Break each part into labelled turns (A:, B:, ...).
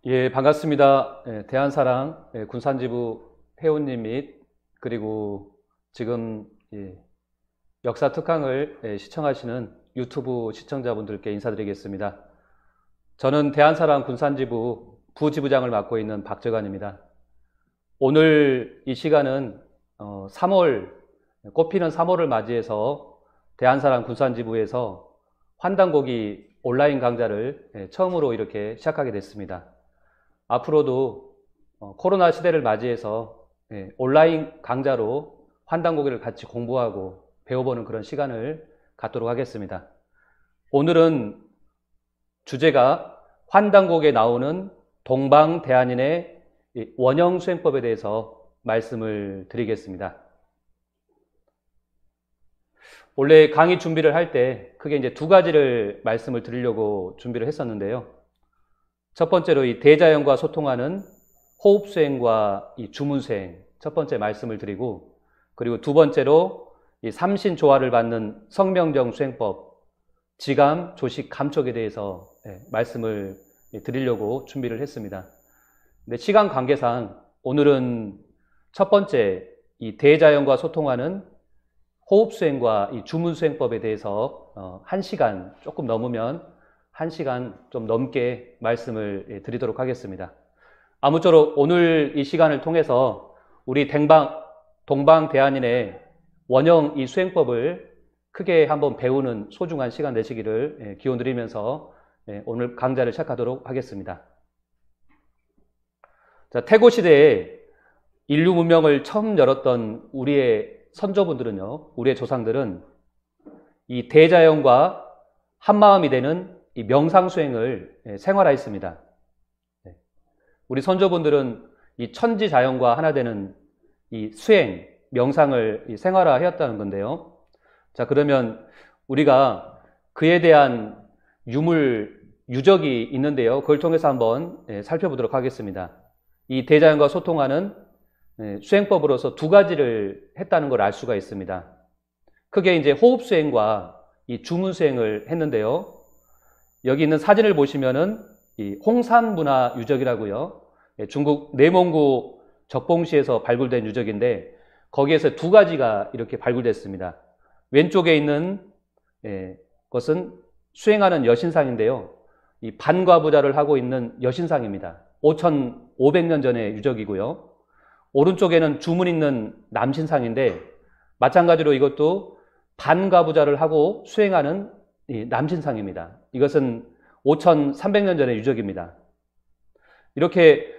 A: 예, 반갑습니다. 예, 대한사랑 군산지부 회원님 및 그리고 지금 역사 특강을 시청하시는 유튜브 시청자분들께 인사드리겠습니다. 저는 대한사랑 군산지부 부지부장을 맡고 있는 박재관입니다. 오늘 이 시간은 3월, 꽃피는 3월을 맞이해서 대한사랑 군산지부에서 환단고기 온라인 강좌를 처음으로 이렇게 시작하게 됐습니다. 앞으로도 코로나 시대를 맞이해서 온라인 강좌로 환단고기를 같이 공부하고 배워보는 그런 시간을 갖도록 하겠습니다. 오늘은 주제가 환단고기에 나오는 동방대한인의 원형수행법에 대해서 말씀을 드리겠습니다. 원래 강의 준비를 할 때 크게 이제 두 가지를 말씀을 드리려고 준비를 했었는데요. 첫 번째로 이 대자연과 소통하는 호흡수행과 이 주문수행 첫 번째 말씀을 드리고, 그리고 두 번째로 이 삼신조화를 받는 성명정 수행법, 지감, 조식, 감촉에 대해서 말씀을 드리려고 준비를 했습니다. 근데 시간 관계상 오늘은 첫 번째 이 대자연과 소통하는 호흡수행과 이 주문수행법에 대해서 1시간 조금 넘으면 1시간 좀 넘게 말씀을 드리도록 하겠습니다. 아무쪼록 오늘 이 시간을 통해서 우리 동방대한인의 원형 이 수행법을 크게 한번 배우는 소중한 시간 되시기를 기원드리면서 오늘 강좌를 시작하도록 하겠습니다. 자, 태고시대에 인류 문명을 처음 열었던 우리의 선조분들은요, 우리의 조상들은 이 대자연과 한마음이 되는 이 명상수행을 생활하였습니다. 우리 선조분들은 이 천지자연과 하나 되는 이 수행, 명상을 생활화하였다는 건데요. 자, 그러면 우리가 그에 대한 유적이 있는데요. 그걸 통해서 한번 살펴보도록 하겠습니다. 이 대자연과 소통하는 수행법으로서 두 가지를 했다는 걸 알 수가 있습니다. 크게 이제 호흡수행과 이 주문수행을 했는데요. 여기 있는 사진을 보시면은 이 홍산문화 유적이라고요. 중국 내몽구 적봉시에서 발굴된 유적인데 거기에서 두 가지가 이렇게 발굴됐습니다. 왼쪽에 있는 것은 수행하는 여신상인데요. 이 반과부자를 하고 있는 여신상입니다. 5,500년 전의 유적이고요. 오른쪽에는 주문 있는 남신상인데 마찬가지로 이것도 반과부자를 하고 수행하는 이 남신상입니다. 이것은 5,300년 전의 유적입니다. 이렇게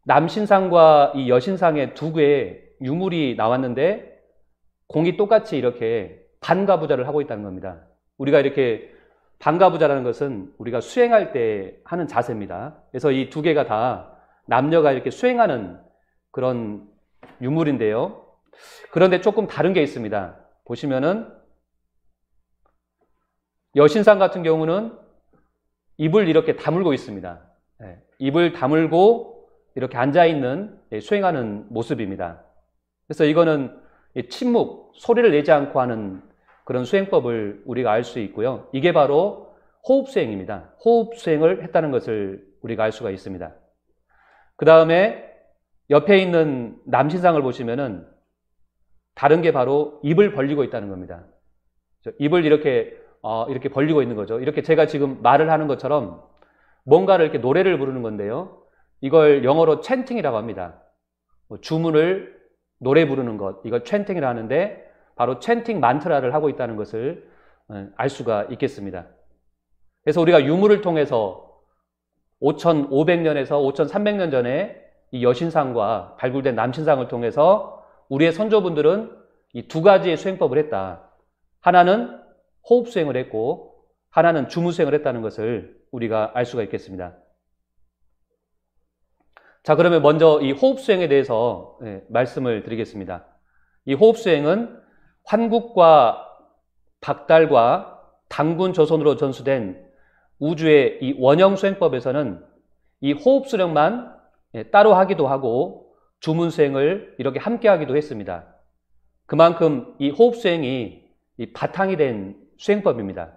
A: 남신상과 이 여신상의 두 개의 유물이 나왔는데 공이 똑같이 이렇게 반과부자를 하고 있다는 겁니다. 우리가 이렇게 반과부자라는 것은 우리가 수행할 때 하는 자세입니다. 그래서 이 두 개가 다 남녀가 이렇게 수행하는 그런 유물인데요. 그런데 조금 다른 게 있습니다. 보시면은 여신상 같은 경우는 입을 이렇게 다물고 있습니다. 입을 다물고 이렇게 앉아있는 수행하는 모습입니다. 그래서 이거는 침묵, 소리를 내지 않고 하는 그런 수행법을 우리가 알 수 있고요. 이게 바로 호흡수행입니다. 호흡수행을 했다는 것을 우리가 알 수가 있습니다. 그 다음에 옆에 있는 남신상을 보시면은 다른 게 바로 입을 벌리고 있다는 겁니다. 입을 이렇게 벌리고 있는 거죠. 이렇게 제가 지금 말을 하는 것처럼 뭔가를 이렇게 노래를 부르는 건데요. 이걸 영어로 chanting이라고 합니다. 주문을 노래 부르는 것, 이걸 chanting이라 하는데 바로 chanting 만트라를 하고 있다는 것을 알 수가 있겠습니다. 그래서 우리가 유물을 통해서 5,500년에서 5,300년 전에 이 여신상과 발굴된 남신상을 통해서 우리의 선조분들은 이 두 가지의 수행법을 했다. 하나는 호흡수행을 했고 하나는 주문수행을 했다는 것을 우리가 알 수가 있겠습니다. 자, 그러면 먼저 이 호흡수행에 대해서 말씀을 드리겠습니다. 이 호흡수행은 환국과 박달과 당군 조선으로 전수된 우주의 이 원형수행법에서는 이 호흡수행만 따로 하기도 하고 주문수행을 이렇게 함께 하기도 했습니다. 그만큼 이 호흡수행이 이 바탕이 된 수행법입니다.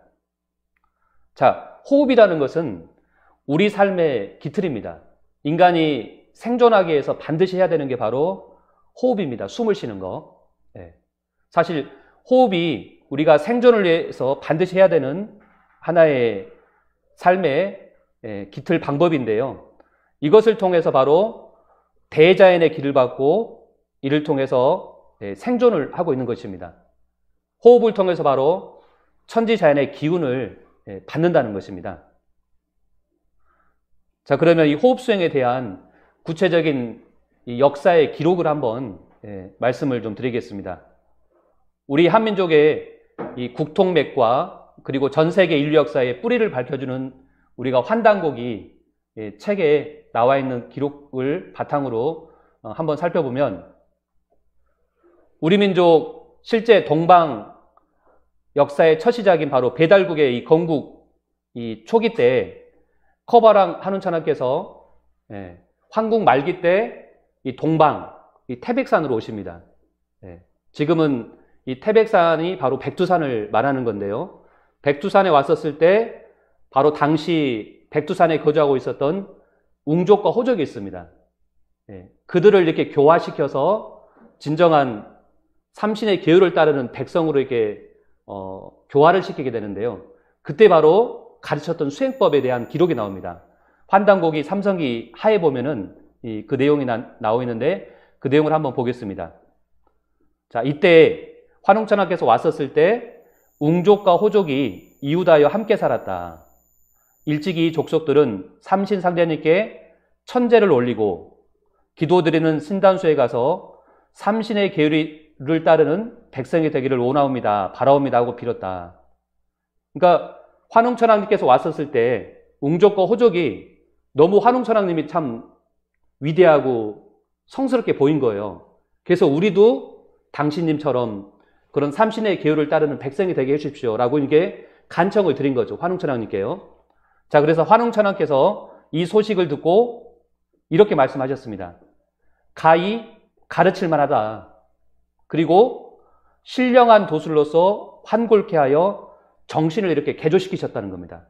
A: 자, 호흡이라는 것은 우리 삶의 기틀입니다. 인간이 생존하기 위해서 반드시 해야 되는 게 바로 호흡입니다. 숨을 쉬는 거. 사실 호흡이 우리가 생존을 위해서 반드시 해야 되는 하나의 삶의 깃틀 방법인데요. 이것을 통해서 바로 대자연의 길을 받고 이를 통해서 생존을 하고 있는 것입니다. 호흡을 통해서 바로 천지자연의 기운을 받는다는 것입니다. 자, 그러면 이 호흡 수행에 대한 구체적인 이 역사의 기록을 한번 말씀을 좀 드리겠습니다. 우리 한민족의 이 국통맥과 그리고 전 세계 인류 역사의 뿌리를 밝혀주는 우리가 환단곡이 책에 나와 있는 기록을 바탕으로 한번 살펴보면 우리 민족 실제 동방 역사의 첫 시작인 바로 배달국의 이 건국 이 초기 때 커바랑 한운천하께서 황국 말기 때 이 동방 이 태백산으로 오십니다. 지금은 이 태백산이 바로 백두산을 말하는 건데요. 백두산에 왔었을 때 바로 당시 백두산에 거주하고 있었던 웅족과 호족이 있습니다. 그들을 이렇게 교화시켜서 진정한 삼신의 계율을 따르는 백성으로 이렇게 교화를 시키게 되는데요. 그때 바로 가르쳤던 수행법에 대한 기록이 나옵니다. 환단곡이 삼성기 하에 보면은 그 내용이 나와 있는데 그 내용을 한번 보겠습니다. 자, 이때 환웅천하께서 왔었을 때 웅족과 호족이 이웃하여 함께 살았다. 일찍이 족속들은 삼신상제님께 천제를 올리고 기도드리는 신단수에 가서 삼신의 계율을 따르는 백성이 되기를 원하옵니다. 바라옵니다 하고 빌었다. 그러니까 환웅천왕님께서 왔었을 때 웅족과 호족이 너무 환웅천왕님이 참 위대하고 성스럽게 보인 거예요. 그래서 우리도 당신님처럼 그런 삼신의 계율을 따르는 백성이 되게 해주십시오 라고 이게 간청을 드린 거죠. 환웅천왕님께요. 자, 그래서 환웅천왕께서 이 소식을 듣고 이렇게 말씀하셨습니다. 가히 가르칠 만하다. 그리고 신령한 도술로서 환골케 하여 정신을 이렇게 개조시키셨다는 겁니다.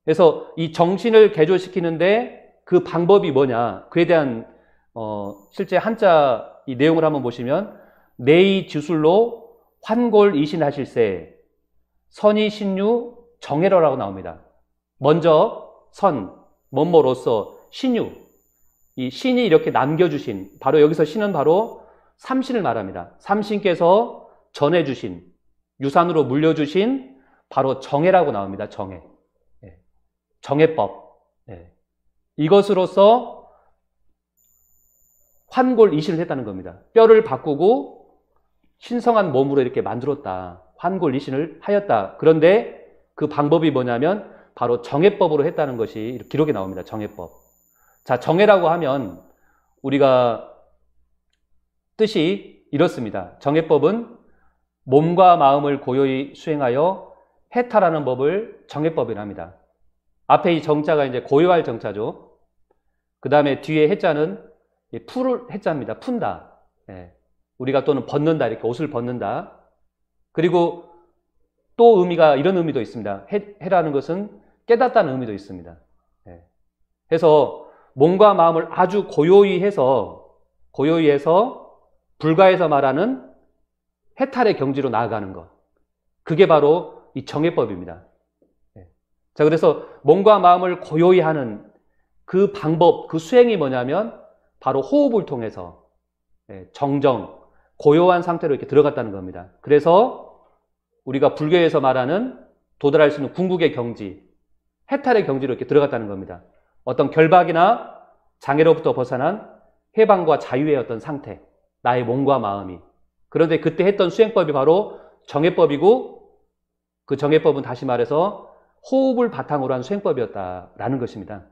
A: 그래서 이 정신을 개조시키는데 그 방법이 뭐냐, 그에 대한 실제 한자 이 내용을 한번 보시면 내의 주술로 환골 이신하실세 선이 신유 정해러라고 나옵니다. 먼저 선, 뭐뭐로서 신유, 이 신이 이렇게 남겨주신, 바로 여기서 신은 바로 삼신을 말합니다. 삼신께서 전해주신, 유산으로 물려주신 바로 정해라고 나옵니다. 정해. 정해법. 이것으로서 환골 이신을 했다는 겁니다. 뼈를 바꾸고 신성한 몸으로 이렇게 만들었다. 환골 이신을 하였다. 그런데 그 방법이 뭐냐면 바로 정해법으로 했다는 것이 기록에 나옵니다. 정해법. 자, 정해라고 하면 우리가 뜻이 이렇습니다. 정해법은 몸과 마음을 고요히 수행하여 해탈하는 법을 정해법이라 합니다. 앞에 이 정자가 이제 고요할 정자죠. 그 다음에 뒤에 해자는 풀을 해자입니다. 푼다. 우리가 또는 벗는다. 이렇게 옷을 벗는다. 그리고 또 의미가 이런 의미도 있습니다. 해라는 것은 깨닫다는 의미도 있습니다. 그래서 몸과 마음을 아주 고요히 해서 불가해서 말하는 해탈의 경지로 나아가는 것. 그게 바로 이 정해법입니다. 자, 그래서 몸과 마음을 고요히 하는 그 방법, 그 수행이 뭐냐면 바로 호흡을 통해서 정정, 고요한 상태로 이렇게 들어갔다는 겁니다. 그래서 우리가 불교에서 말하는 도달할 수 있는 궁극의 경지, 해탈의 경지로 이렇게 들어갔다는 겁니다. 어떤 결박이나 장애로부터 벗어난 해방과 자유의 어떤 상태, 나의 몸과 마음이. 그런데 그때 했던 수행법이 바로 정해법이고 그 정해법은 다시 말해서 호흡을 바탕으로 한 수행법이었다라는 것입니다.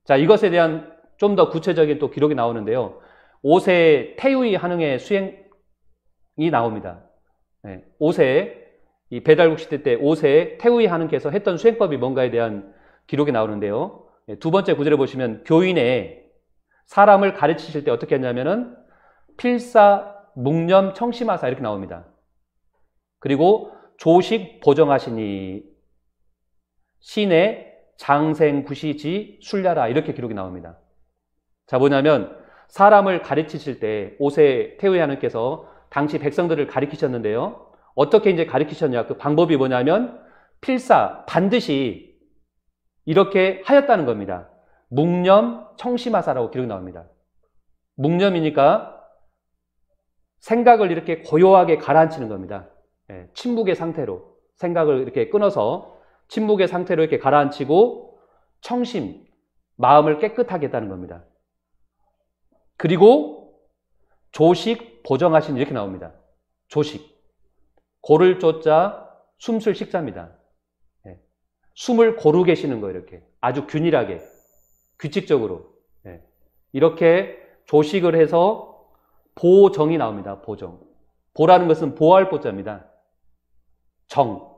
A: 자, 이것에 대한 좀 더 구체적인 또 기록이 나오는데요. 5세 태유이 한흥의 수행이 나옵니다. 5세, 이 배달국 시대 때 5세 태유이 한흥께서 했던 수행법이 뭔가에 대한 기록이 나오는데요. 두 번째 구절에 보시면 교인의 사람을 가르치실 때 어떻게 했냐면은 필사, 묵념, 청심하사 이렇게 나옵니다. 그리고 조식 보정하시니 신의 장생구시지 순ля라 이렇게 기록이 나옵니다. 자, 뭐냐면 사람을 가르치실 때 오세 태우의 하나님께서 당시 백성들을 가르치셨는데요. 어떻게 이제 가르치셨냐? 그 방법이 뭐냐면 필사 반드시 이렇게 하였다는 겁니다. 묵념 청심하사라고 기록이 나옵니다. 묵념이니까 생각을 이렇게 고요하게 가라앉히는 겁니다. 예, 침묵의 상태로 생각을 이렇게 끊어서 침묵의 상태로 이렇게 가라앉히고 청심, 마음을 깨끗하게 했다는 겁니다. 그리고 조식 보정하신 이렇게 나옵니다. 조식. 고를 조자 숨을 식자입니다. 예, 숨을 고르 계시는 거예요. 이렇게 아주 균일하게 규칙적으로 이렇게 조식을 해서 보정이 나옵니다. 보정. 보라는 것은 보호할 보자입니다.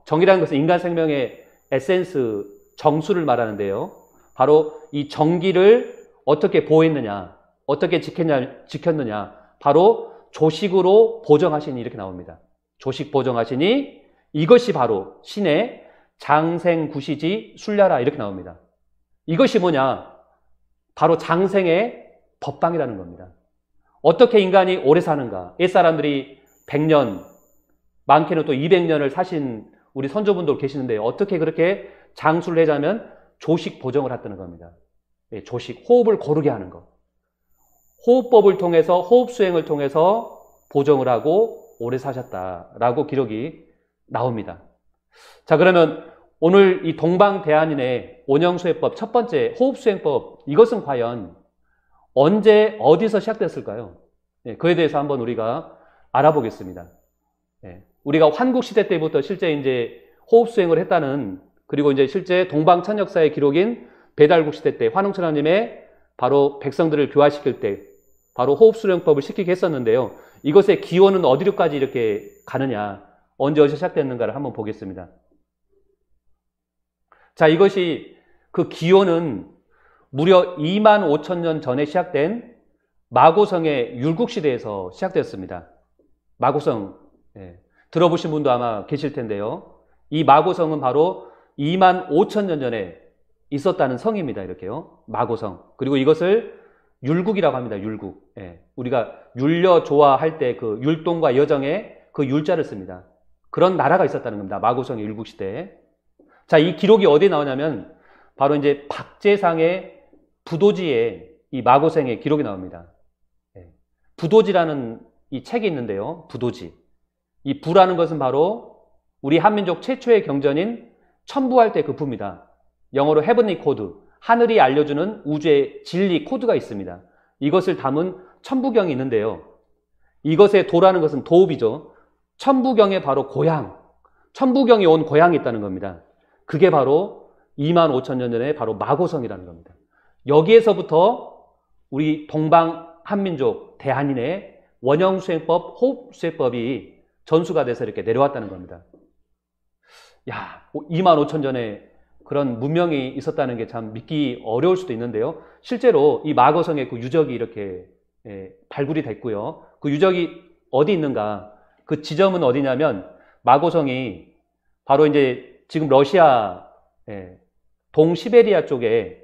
A: 정이라는 것은 인간 생명의 에센스, 정수를 말하는데요. 바로 이 정기를 어떻게 보호했느냐, 어떻게 지켰느냐, 바로 조식으로 보정하시니 이렇게 나옵니다. 조식 보정하시니 이것이 바로 신의 장생구시지 순ля라 이렇게 나옵니다. 이것이 뭐냐? 바로 장생의 법방이라는 겁니다. 어떻게 인간이 오래 사는가? 옛사람들이 100년, 많게는 또 200년을 사신 우리 선조분들 계시는데 어떻게 그렇게 장수를 하자면 조식 보정을 했다는 겁니다. 조식, 호흡을 고르게 하는 것. 호흡법을 통해서, 호흡 수행을 통해서 보정을 하고 오래 사셨다라고 기록이 나옵니다. 자, 그러면 오늘 이 동방대한인의 원형수행법 첫 번째 호흡수행법, 이것은 과연 언제 어디서 시작됐을까요? 그에 대해서 한번 우리가 알아보겠습니다. 우리가 환국시대 때부터 실제 이제 호흡수행을 했다는, 그리고 이제 실제 동방천역사의 기록인 배달국시대 때 환웅천하님의 바로 백성들을 교화시킬 때 바로 호흡수행법을 시키게 했었는데요. 이것의 기원은 어디로까지 이렇게 가느냐, 언제 어디서 시작됐는가를 한번 보겠습니다. 자, 이것이 그 기원은 무려 25,000년 전에 시작된 마고성의 율국시대에서 시작됐습니다. 마고성, 들어보신 분도 아마 계실 텐데요. 이 마고성은 바로 25,000년 전에 있었다는 성입니다. 이렇게요. 마고성. 그리고 이것을 율국이라고 합니다. 율국. 우리가 율려 조화할 때 그 율동과 여정에 그 율자를 씁니다. 그런 나라가 있었다는 겁니다. 마고성의 율국시대에. 자, 이 기록이 어디에 나오냐면 바로 이제 박재상의 부도지에 이 마고성의 기록이 나옵니다. 부도지라는 이 책이 있는데요. 부도지. 이 부라는 것은 바로 우리 한민족 최초의 경전인 천부할 때 그 부입니다. 영어로 헤븐리 코드, 하늘이 알려주는 우주의 진리 코드가 있습니다. 이것을 담은 천부경이 있는데요. 이것의 도라는 것은 도읍이죠. 천부경의 바로 고향, 천부경이 온 고향이 있다는 겁니다. 그게 바로 25,000년 전에 바로 마고성이라는 겁니다. 여기에서부터 우리 동방 한민족 대한인의 원형수행법, 호흡수행법이 전수가 돼서 이렇게 내려왔다는 겁니다. 야, 25,000년 전에 그런 문명이 있었다는 게 참 믿기 어려울 수도 있는데요. 실제로 이 마고성의 그 유적이 이렇게 발굴이 됐고요. 그 유적이 어디 있는가? 그 지점은 어디냐면 마고성이 바로 이제 지금 러시아 동시베리아 쪽에,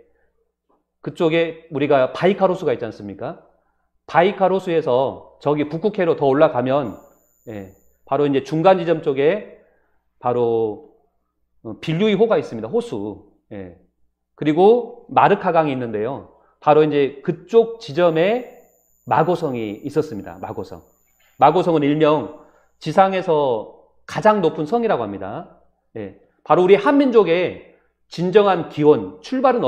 A: 그쪽에 우리가 바이카로스가 있지 않습니까? 바이카로스에서 저기 북극해로 더 올라가면 바로 이제 중간 지점 쪽에 바로 빌류이호가 있습니다. 호수. 그리고 마르카강이 있는데요. 바로 이제 그쪽 지점에 마고성이 있었습니다. 마고성. 마고성은 일명 지상에서 가장 높은 성이라고 합니다. 바로 우리 한민족의 진정한 기원, 출발은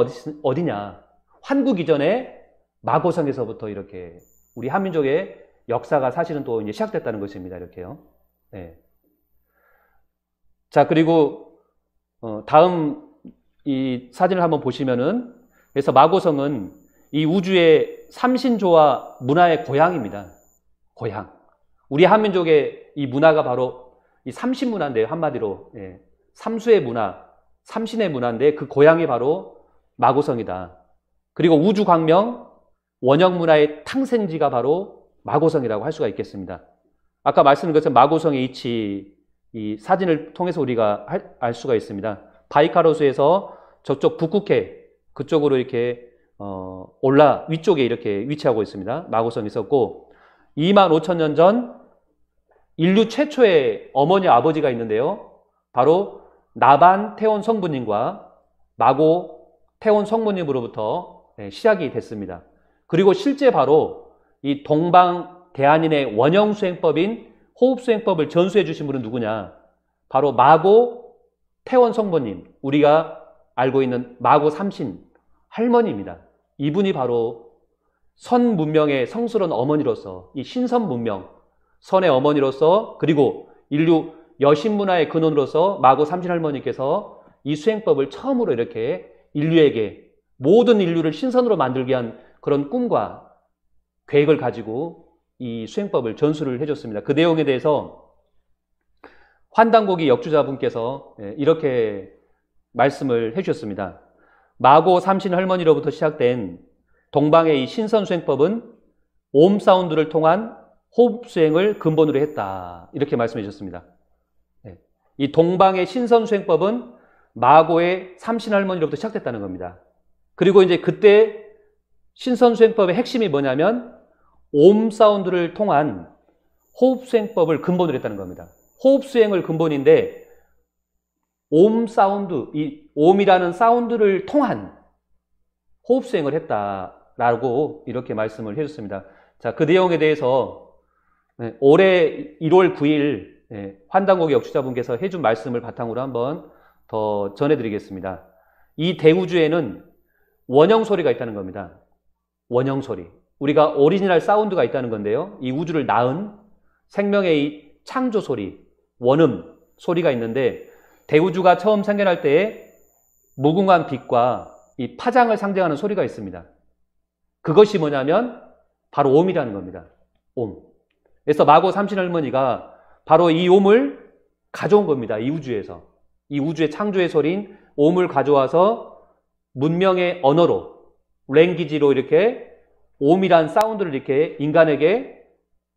A: 어디냐? 환국 이전에 마고성에서부터 이렇게 우리 한민족의 역사가 사실은 또 이제 시작됐다는 것입니다. 이렇게요. 자, 그리고 다음 이 사진을 한번 보시면은, 그래서 마고성은 이 우주의 삼신조화 문화의 고향입니다. 고향. 우리 한민족의 이 문화가 바로 이 삼신문화인데요. 한마디로 삼수의 문화, 삼신의 문화인데 그 고향이 바로 마고성이다. 그리고 우주광명, 원형문화의 탄생지가 바로 마고성이라고 할 수가 있겠습니다. 아까 말씀드린 것처럼 마고성의 위치, 이 사진을 통해서 우리가 알 수가 있습니다. 바이카로스에서 저쪽 북극해 그쪽으로 이렇게 위쪽에 이렇게 위치하고 있습니다. 마고성이 있었고 25,000년 전 인류 최초의 어머니 아버지가 있는데요. 바로 나반 태온 성부님과 마고 태온 성부님으로부터 시작이 됐습니다. 그리고 실제 바로 이 동방 대한인의 원형 수행법인 호흡 수행법을 전수해 주신 분은 누구냐? 바로 마고 태원 성부님, 우리가 알고 있는 마고 삼신 할머니입니다. 이분이 바로 선 문명의 성스러운 어머니로서 이 신선 문명, 선의 어머니로서 그리고 인류 여신 문화의 근원으로서 마고 삼신 할머니께서 이 수행법을 처음으로 이렇게 인류에게 모든 인류를 신선으로 만들게 한 그런 꿈과 계획을 가지고 이 수행법을 전수를 해줬습니다. 그 내용에 대해서 환단고기 역주자분께서 이렇게 말씀을 해주셨습니다. 마고 삼신 할머니로부터 시작된 동방의 이 신선 수행법은 옴 사운드를 통한 호흡 수행을 근본으로 했다. 이렇게 말씀해 주셨습니다. 이 동방의 신선 수행법은 마고의 삼신 할머니로부터 시작됐다는 겁니다. 그리고 이제 그때 신선 수행법의 핵심이 뭐냐면 옴 사운드를 통한 호흡 수행법을 근본으로 했다는 겁니다. 호흡 수행을 근본인데 옴 사운드, 이 옴이라는 사운드를 통한 호흡 수행을 했다라고 이렇게 말씀을 해줬습니다. 자, 그 내용에 대해서 올해 1월 9일 환단고기 역주자분께서 해준 말씀을 바탕으로 한번 더 전해드리겠습니다. 이 대우주에는 원형 소리가 있다는 겁니다. 원형 소리. 우리가 오리지널 사운드가 있다는 건데요. 이 우주를 낳은 생명의 이 창조 소리, 원음 소리가 있는데 대우주가 처음 생겨날 때에 무궁한 빛과 이 파장을 상징하는 소리가 있습니다. 그것이 뭐냐면 바로 옴이라는 겁니다. 옴. 그래서 마고 삼신 할머니가 바로 이 옴을 가져온 겁니다. 이 우주에서. 이 우주의 창조의 소리인 옴을 가져와서 문명의 언어로, 랭귀지로 이렇게 옴이란 사운드를 이렇게 인간에게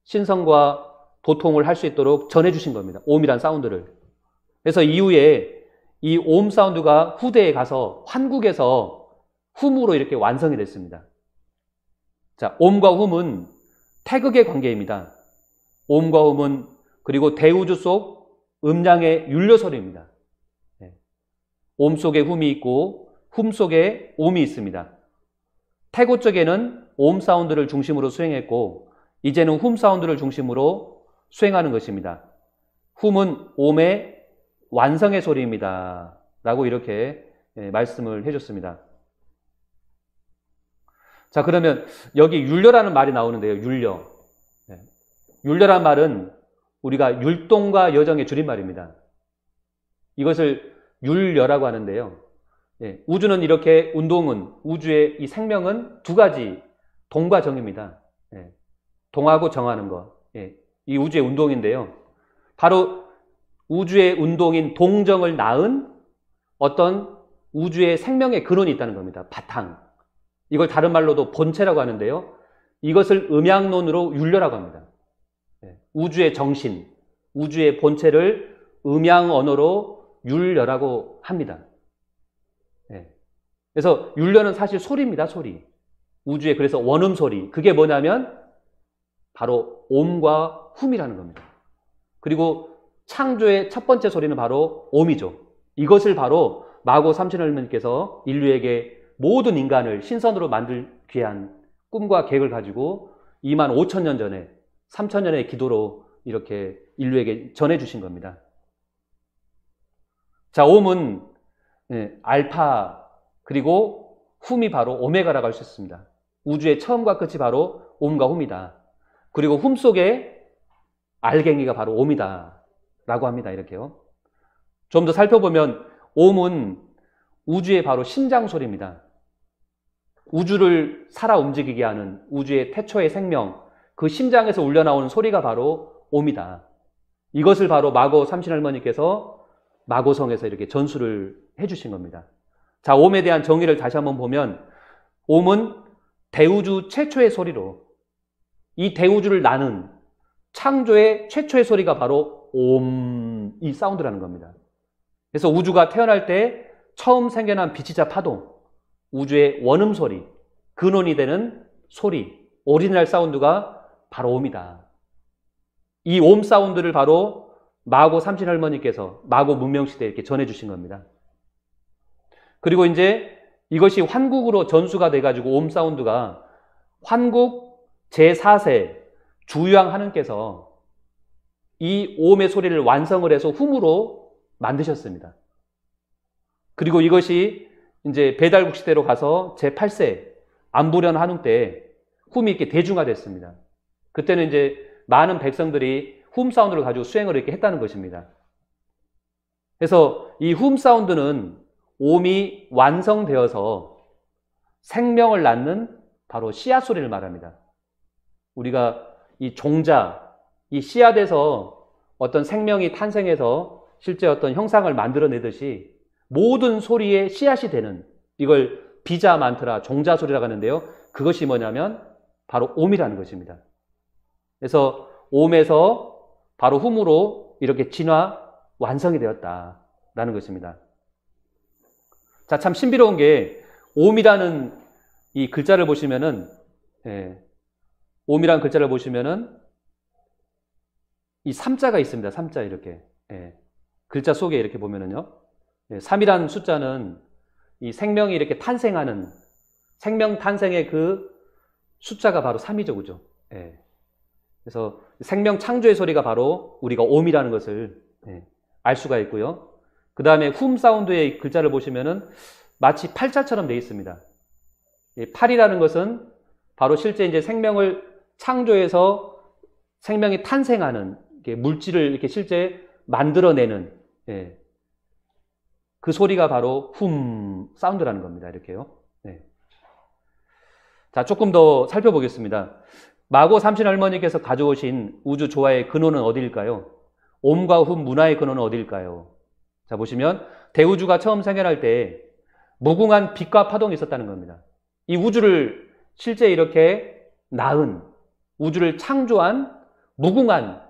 A: 신성과 도통을 할 수 있도록 전해주신 겁니다. 옴이란 사운드를. 그래서 이후에 이 옴 사운드가 후대에 가서 한국에서 훔으로 이렇게 완성이 됐습니다. 자, 옴과 훔은 태극의 관계입니다. 옴과 훔은 그리고 대우주 속 음량의 율려소리입니다. 옴 속에 훔이 있고 훔 속에 옴이 있습니다. 태고 쪽에는 옴 사운드를 중심으로 수행했고 이제는 훔 사운드를 중심으로 수행하는 것입니다. 훔은 옴의 완성의 소리입니다. 라고 이렇게 말씀을 해줬습니다. 자, 그러면 여기 율려라는 말이 나오는데요. 율려. 율려란 말은 우리가 율동과 여정의 줄임말입니다. 이것을 율려라고 하는데요. 우주는 이렇게 운동은, 우주의 이 생명은 두 가지 동과 정입니다. 동하고 정하는 것. 이 우주의 운동인데요. 바로 우주의 운동인 동정을 낳은 어떤 우주의 생명의 근원이 있다는 겁니다. 바탕. 이걸 다른 말로도 본체라고 하는데요. 이것을 음양론으로 율려라고 합니다. 우주의 정신, 우주의 본체를 음양 언어로 율려라고 합니다. 그래서 율려는 사실 소리입니다. 소리. 우주의 그래서 원음 소리. 그게 뭐냐면 바로 옴과 훔이라는 겁니다. 그리고 창조의 첫 번째 소리는 바로 옴이죠. 이것을 바로 마고 삼신 할머니께서 인류에게 모든 인간을 신선으로 만들기 위한 꿈과 계획을 가지고 25,000년 전에 3,000년의 기도로 이렇게 인류에게 전해주신 겁니다. 자, 옴은 알파 그리고 훔이 바로 오메가라고 할 수 있습니다. 우주의 처음과 끝이 바로 옴과 훔이다. 그리고 훔 속에 알갱이가 바로 옴이다 라고 합니다. 이렇게요. 좀 더 살펴보면 옴은 우주의 바로 심장 소리입니다. 우주를 살아 움직이게 하는 우주의 태초의 생명, 그 심장에서 울려나오는 소리가 바로 옴이다. 이것을 바로 마고 삼신 할머니께서 마고성에서 이렇게 전수를 해주신 겁니다. 자, 옴에 대한 정의를 다시 한번 보면 옴은 대우주 최초의 소리로 이 대우주를 나는 창조의 최초의 소리가 바로 옴, 이 사운드라는 겁니다. 그래서 우주가 태어날 때 처음 생겨난 빛이자 파동, 우주의 원음 소리, 근원이 되는 소리, 오리지널 사운드가 바로 옴이다. 이 옴 사운드를 바로 마고 삼신 할머니께서 마고 문명시대에 이렇게 전해주신 겁니다. 그리고 이제 이것이 환국으로 전수가 돼가지고 옴 사운드가 환국 제4세 주유왕 하느님께서 이 옴의 소리를 완성을 해서 훔으로 만드셨습니다. 그리고 이것이 이제 배달국 시대로 가서 제8세 안부련 한웅 때 훔이 이렇게 대중화됐습니다. 그때는 이제 많은 백성들이 훔 사운드를 가지고 수행을 이렇게 했다는 것입니다. 그래서 이 훔 사운드는 옴이 완성되어서 생명을 낳는 바로 씨앗 소리를 말합니다. 우리가 이 종자, 이 씨앗에서 어떤 생명이 탄생해서 실제 어떤 형상을 만들어내듯이 모든 소리의 씨앗이 되는, 이걸 비자 만트라, 종자 소리라고 하는데요. 그것이 뭐냐면 바로 옴이라는 것입니다. 그래서 옴에서 바로 훔으로 이렇게 진화, 완성이 되었다라는 것입니다. 자, 참 신비로운 게 옴이라는 이 글자를 보시면은, 옴이라는 글자를 보시면은 이 삼자가 있습니다. 삼자 이렇게. 글자 속에 이렇게 보면은요. 3이라는 숫자는 이 생명이 이렇게 탄생하는, 생명 탄생의 그 숫자가 바로 3이죠. 그죠? 그래서 생명 창조의 소리가 바로 우리가 옴이라는 것을 알 수가 있고요. 그 다음에 훔 사운드의 글자를 보시면은 마치 팔자처럼 되어 있습니다. 8이라는 것은 바로 실제 이제 생명을 창조해서 생명이 탄생하는 물질을 이렇게 실제 만들어내는 그 소리가 바로 훔 사운드라는 겁니다. 이렇게요. 자, 조금 더 살펴보겠습니다. 마고 삼신 할머니께서 가져오신 우주 조화의 근원은 어디일까요? 옴과 훔 문화의 근원은 어디일까요? 자, 보시면 대우주가 처음 생겨날 때 무궁한 빛과 파동이 있었다는 겁니다. 이 우주를 실제 이렇게 낳은, 우주를 창조한 무궁한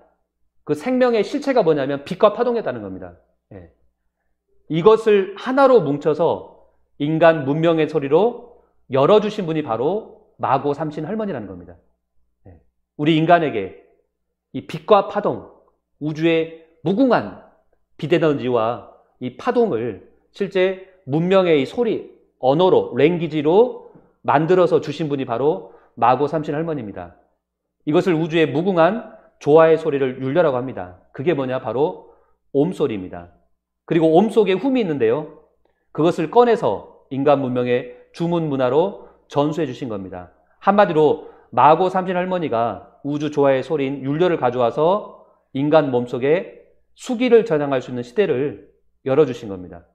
A: 그 생명의 실체가 뭐냐면 빛과 파동이었다는 겁니다. 이것을 하나로 뭉쳐서 인간 문명의 소리로 열어주신 분이 바로 마고 삼신 할머니라는 겁니다. 우리 인간에게 이 빛과 파동, 우주의 무궁한 빛에너지와 이 파동을 실제 문명의 이 소리, 언어로, 랭귀지로 만들어서 주신 분이 바로 마고 삼신 할머니입니다. 이것을 우주의 무궁한 조화의 소리를 율려라고 합니다. 그게 뭐냐? 바로 옴소리입니다. 그리고 옴 속에 훔이 있는데요. 그것을 꺼내서 인간 문명의 주문 문화로 전수해 주신 겁니다. 한마디로 마고 삼신 할머니가 우주 조화의 소리인 율려를 가져와서 인간 몸속에 수기를 저장할 수 있는 시대를 열어주신 겁니다.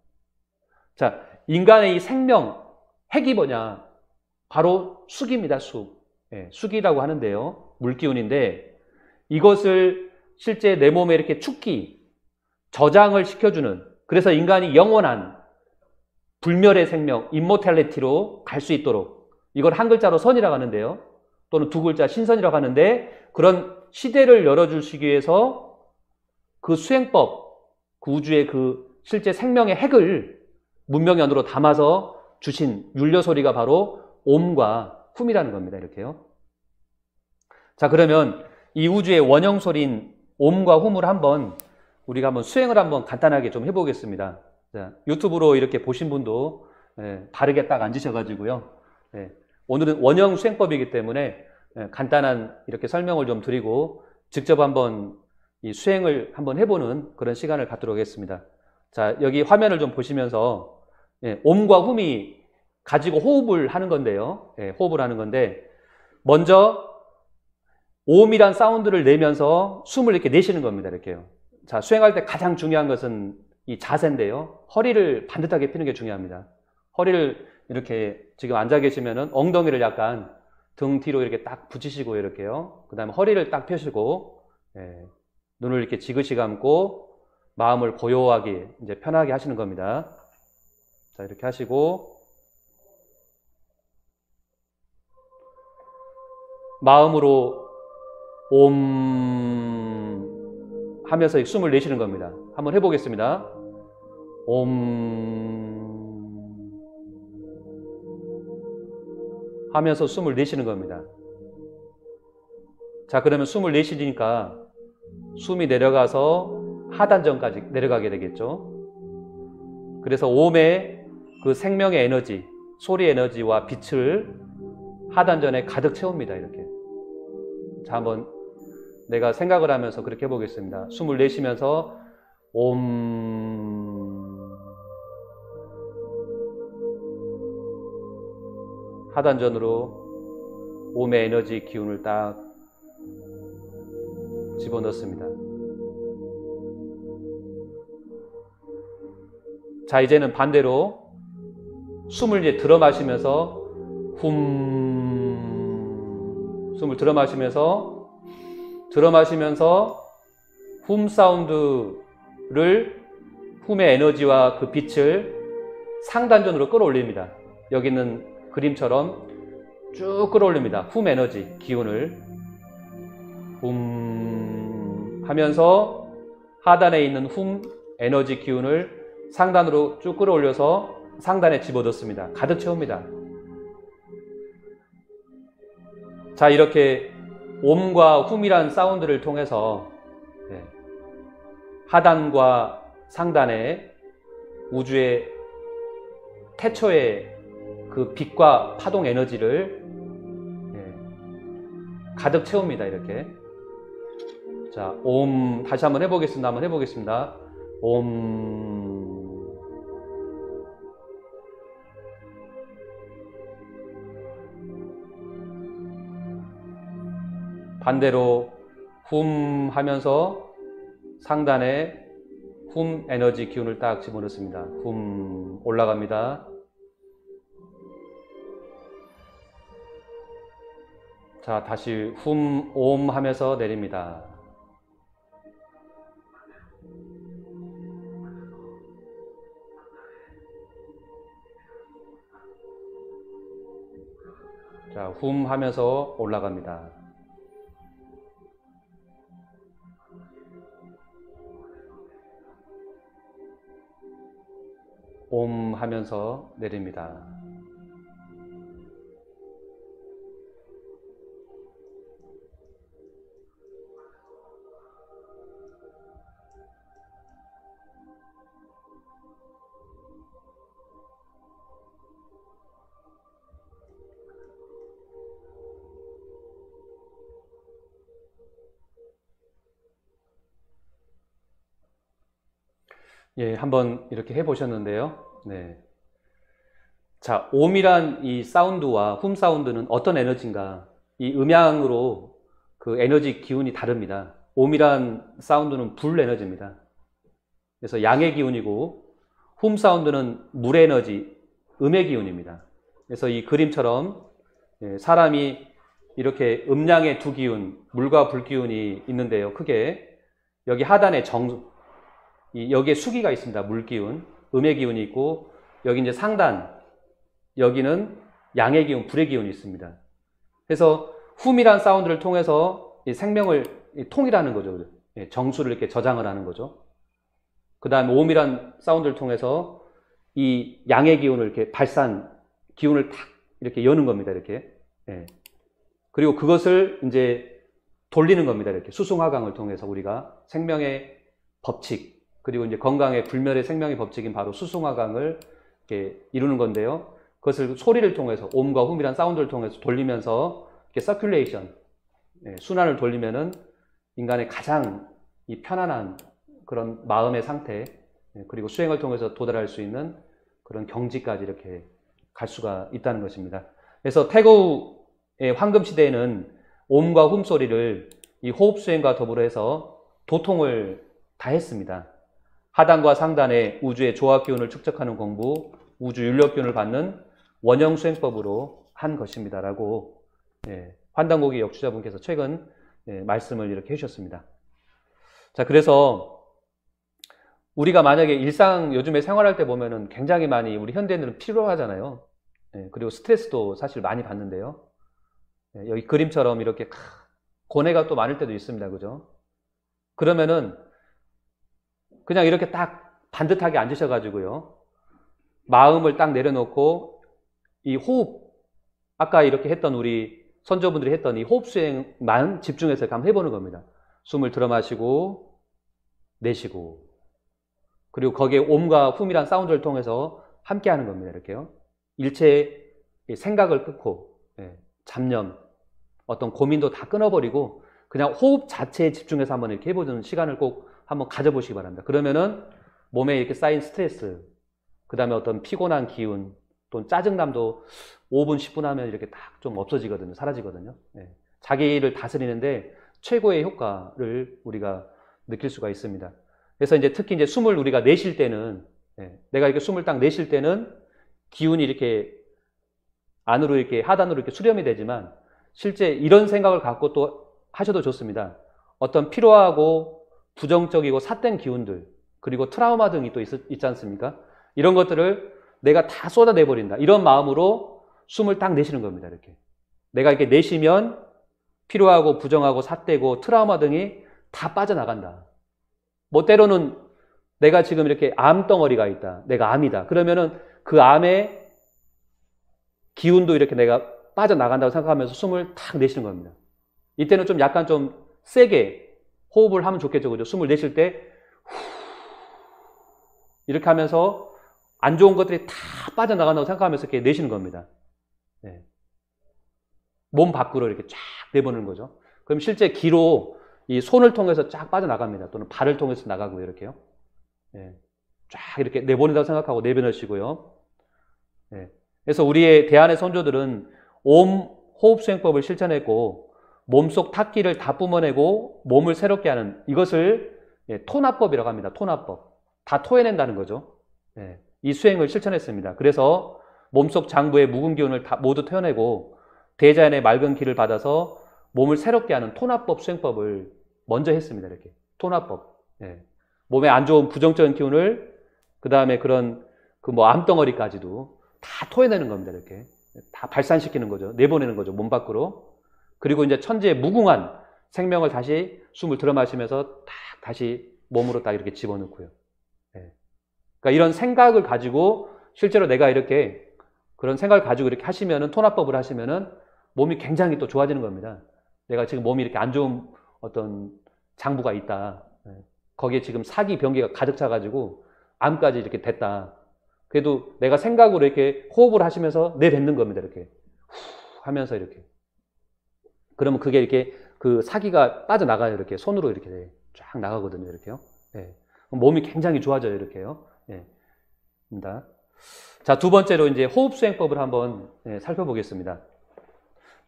A: 자, 인간의 이 생명, 핵이 뭐냐? 바로 수기입니다. 수기라고 하는데요. 물기운인데 이것을 실제 내 몸에 이렇게 축기, 저장을 시켜주는, 그래서 인간이 영원한 불멸의 생명, 임모탈리티로 갈 수 있도록, 이걸 한 글자로 선이라고 하는데요. 또는 두 글자 신선이라고 하는데, 그런 시대를 열어주시기 위해서 그 수행법, 그 우주의 그 실제 생명의 핵을 문명의 안으로 담아서 주신 율려소리가 바로 옴과 훔이라는 겁니다. 이렇게요. 자, 그러면 이 우주의 원형소리인 옴과 훔을 우리가 한번 수행을 한번 간단하게 좀 해보겠습니다. 자, 유튜브로 이렇게 보신 분도 바르게 딱 앉으셔가지고요. 오늘은 원형 수행법이기 때문에 간단한 이렇게 설명을 좀 드리고 직접 한번 이 수행을 한번 해보는 그런 시간을 갖도록 하겠습니다. 자, 여기 화면을 좀 보시면서 옴과 훔이 가지고 호흡을 하는 건데요. 호흡을 하는 건데, 먼저 옴이란 사운드를 내면서 숨을 이렇게 내쉬는 겁니다. 이렇게요. 자, 수행할 때 가장 중요한 것은 이 자세인데요. 허리를 반듯하게 펴는 게 중요합니다. 허리를 이렇게 지금 앉아 계시면은 엉덩이를 약간 등 뒤로 이렇게 딱 붙이시고 이렇게요. 그 다음에 허리를 딱 펴시고, 눈을 이렇게 지그시 감고 마음을 고요하게 이제 편하게 하시는 겁니다. 자, 이렇게 하시고 마음으로 옴 하면서 숨을 내쉬는 겁니다. 한번 해보겠습니다. 옴. 하면서 숨을 내쉬는 겁니다. 자, 그러면 숨을 내쉬니까 숨이 내려가서 하단전까지 내려가게 되겠죠. 그래서 오음의 그 생명의 에너지, 소리 에너지와 빛을 하단전에 가득 채웁니다. 이렇게. 자, 한번 내가 생각을 하면서 그렇게 해보겠습니다. 숨을 내쉬면서 옴, 하단전으로 오음의 에너지 기운을 딱 집어넣습니다. 자, 이제는 반대로 숨을 이제 들어 마시면서 숨을 들어 마시면서 훔 사운드를 훔의 에너지와 그 빛을 상단전으로 끌어올립니다. 여기 있는 그림처럼 쭉 끌어올립니다. 훔 에너지 기운을 하면서 하단에 있는 훔 에너지 기운을 상단으로 쭉 끌어올려서 상단에 집어넣습니다. 가득 채웁니다. 자, 이렇게 옴과 훔이란 사운드를 통해서 하단과 상단에 우주의 태초의 그 빛과 파동 에너지를 가득 채웁니다. 이렇게. 자, 옴 다시 한번 해보겠습니다. 옴. 반대로 훔 하면서 상단에 훔 에너지 기운을 딱 집어넣습니다. 훔 올라갑니다. 자, 다시 훔 옴 하면서 내립니다. 자, 훔 하면서 올라갑니다. 옴 하면서 내립니다. 예, 한번 이렇게 해보셨는데요. 네. 자, 옴이란 이 사운드와 훔 사운드는 어떤 에너지인가? 이 음양으로 그 에너지 기운이 다릅니다. 옴이란 사운드는 불 에너지입니다. 그래서 양의 기운이고, 훔 사운드는 물 에너지, 음의 기운입니다. 그래서 이 그림처럼 사람이 이렇게 음양의 두 기운, 물과 불 기운이 있는데요. 크게 여기 하단에 여기에 수기가 있습니다. 물 기운, 음의 기운이 있고, 여기 이제 상단, 여기는 양의 기운, 불의 기운이 있습니다. 그래서 훔이란 사운드를 통해서 이 생명을 통일하는 거죠. 정수를 이렇게 저장을 하는 거죠. 그 다음에 옴이란 사운드를 통해서 이 양의 기운을 이렇게 기운을 탁 이렇게 여는 겁니다. 이렇게. 그리고 그것을 이제 돌리는 겁니다. 이렇게 수승화강을 통해서 우리가 생명의 법칙, 그리고 이제 건강의 불멸의 생명의 법칙인 바로 수승화강을 이렇게 이루는 건데요. 그것을 소리를 통해서 옴과 훔이란 사운드를 통해서 돌리면서 이렇게 서큘레이션, 순환을 돌리면은 인간의 가장 이 편안한 그런 마음의 상태, 그리고 수행을 통해서 도달할 수 있는 그런 경지까지 이렇게 갈 수가 있다는 것입니다. 그래서 태고의 황금 시대에는 옴과 훔 소리를 이 호흡 수행과 더불어 해서 도통을 다 했습니다. 하단과 상단의 우주의 조합 기운을 축적하는 공부, 우주 윤력 기운을 받는 원형 수행법으로 한 것입니다라고 환단고기 역주자분께서 최근 말씀을 이렇게 해주셨습니다. 자, 그래서 우리가 만약에 요즘에 생활할 때 보면은 굉장히 많이 우리 현대인들은 피로하잖아요. 그리고 스트레스도 사실 많이 받는데요. 여기 그림처럼 이렇게 고뇌가 또 많을 때도 있습니다. 그죠? 그러면은 그냥 이렇게 딱 반듯하게 앉으셔가지고요. 마음을 딱 내려놓고 이 호흡, 아까 이렇게 했던 우리 선조분들이 했던 이 호흡 수행만 집중해서 한번 해보는 겁니다. 숨을 들어 마시고 내쉬고, 그리고 거기에 옴과 훔이란 사운드를 통해서 함께 하는 겁니다. 이렇게요. 일체의 생각을 끊고, 잡념, 어떤 고민도 다 끊어버리고 그냥 호흡 자체에 집중해서 한번 이렇게 해보는 시간을 꼭 한번 가져보시기 바랍니다. 그러면은 몸에 이렇게 쌓인 스트레스, 그 다음에 어떤 피곤한 기운, 또는 짜증남도 5분, 10분 하면 이렇게 딱 좀 없어지거든요. 사라지거든요. 자기를 다스리는데 최고의 효과를 우리가 느낄 수가 있습니다. 그래서 이제 특히 이제 숨을 우리가 내쉴 때는, 내가 이렇게 숨을 딱 내쉴 때는 기운이 이렇게 안으로 이렇게 하단으로 이렇게 수렴이 되지만 실제 이런 생각을 갖고 또 하셔도 좋습니다. 어떤 피로하고 부정적이고 삿된 기운들, 그리고 트라우마 등이 또 있지 않습니까? 이런 것들을 내가 다 쏟아내버린다. 이런 마음으로 숨을 딱 내쉬는 겁니다. 이렇게. 내가 이렇게 내쉬면 피로하고 부정하고 삿되고 트라우마 등이 다 빠져나간다. 뭐 때로는 내가 지금 이렇게 암덩어리가 있다. 내가 암이다. 그러면은 그 암의 기운도 이렇게 내가 빠져나간다고 생각하면서 숨을 탁 내쉬는 겁니다. 이때는 좀 약간 좀 세게 호흡을 하면 좋겠죠. 그죠? 숨을 내쉴 때 이렇게 하면서 안 좋은 것들이 다 빠져나간다고 생각하면서 이렇게 내쉬는 겁니다. 몸 밖으로 이렇게 쫙 내보내는 거죠. 그럼 실제 기로 이 손을 통해서 쫙 빠져나갑니다. 또는 발을 통해서 나가고 이렇게요. 쫙 이렇게 내보낸다고 생각하고 내보내시고요. 그래서 우리의 대안의 선조들은 옴 호흡수행법을 실천했고 몸속 탁기를 다 뿜어내고 몸을 새롭게 하는 이것을 토납법이라고 합니다. 토납법. 다 토해낸다는 거죠. 이 수행을 실천했습니다. 그래서 몸속 장부의 묵은 기운을 다 모두 태워내고 대자연의 맑은 기를 받아서 몸을 새롭게 하는 토납법 수행법을 먼저 했습니다. 이렇게 토납법. 몸에 안 좋은 부정적인 기운을 그 다음에 그런 그 뭐 암덩어리까지도 다 토해내는 겁니다. 이렇게 다 발산시키는 거죠. 내보내는 거죠. 몸 밖으로. 그리고 이제 천지의 무궁한 생명을 다시 숨을 들어 마시면서 딱 다시 몸으로 딱 이렇게 집어넣고요. 그러니까 이런 생각을 가지고 실제로 내가 이렇게 그런 생각을 가지고 이렇게 하시면은 토납법을 하시면은 몸이 굉장히 또 좋아지는 겁니다. 내가 지금 몸이 이렇게 안 좋은 어떤 장부가 있다. 거기에 지금 사기 병기가 가득 차가지고 암까지 이렇게 됐다. 그래도 내가 생각으로 이렇게 호흡을 하시면서 내뱉는 겁니다. 이렇게 후 하면서 이렇게. 그러면 그게 이렇게 그 사기가 빠져나가요. 이렇게 손으로 이렇게 쫙 나가거든요. 이렇게요. 몸이 굉장히 좋아져요. 이렇게요. 입니다. 자, 두 번째로 이제 호흡 수행법을 한번 살펴보겠습니다.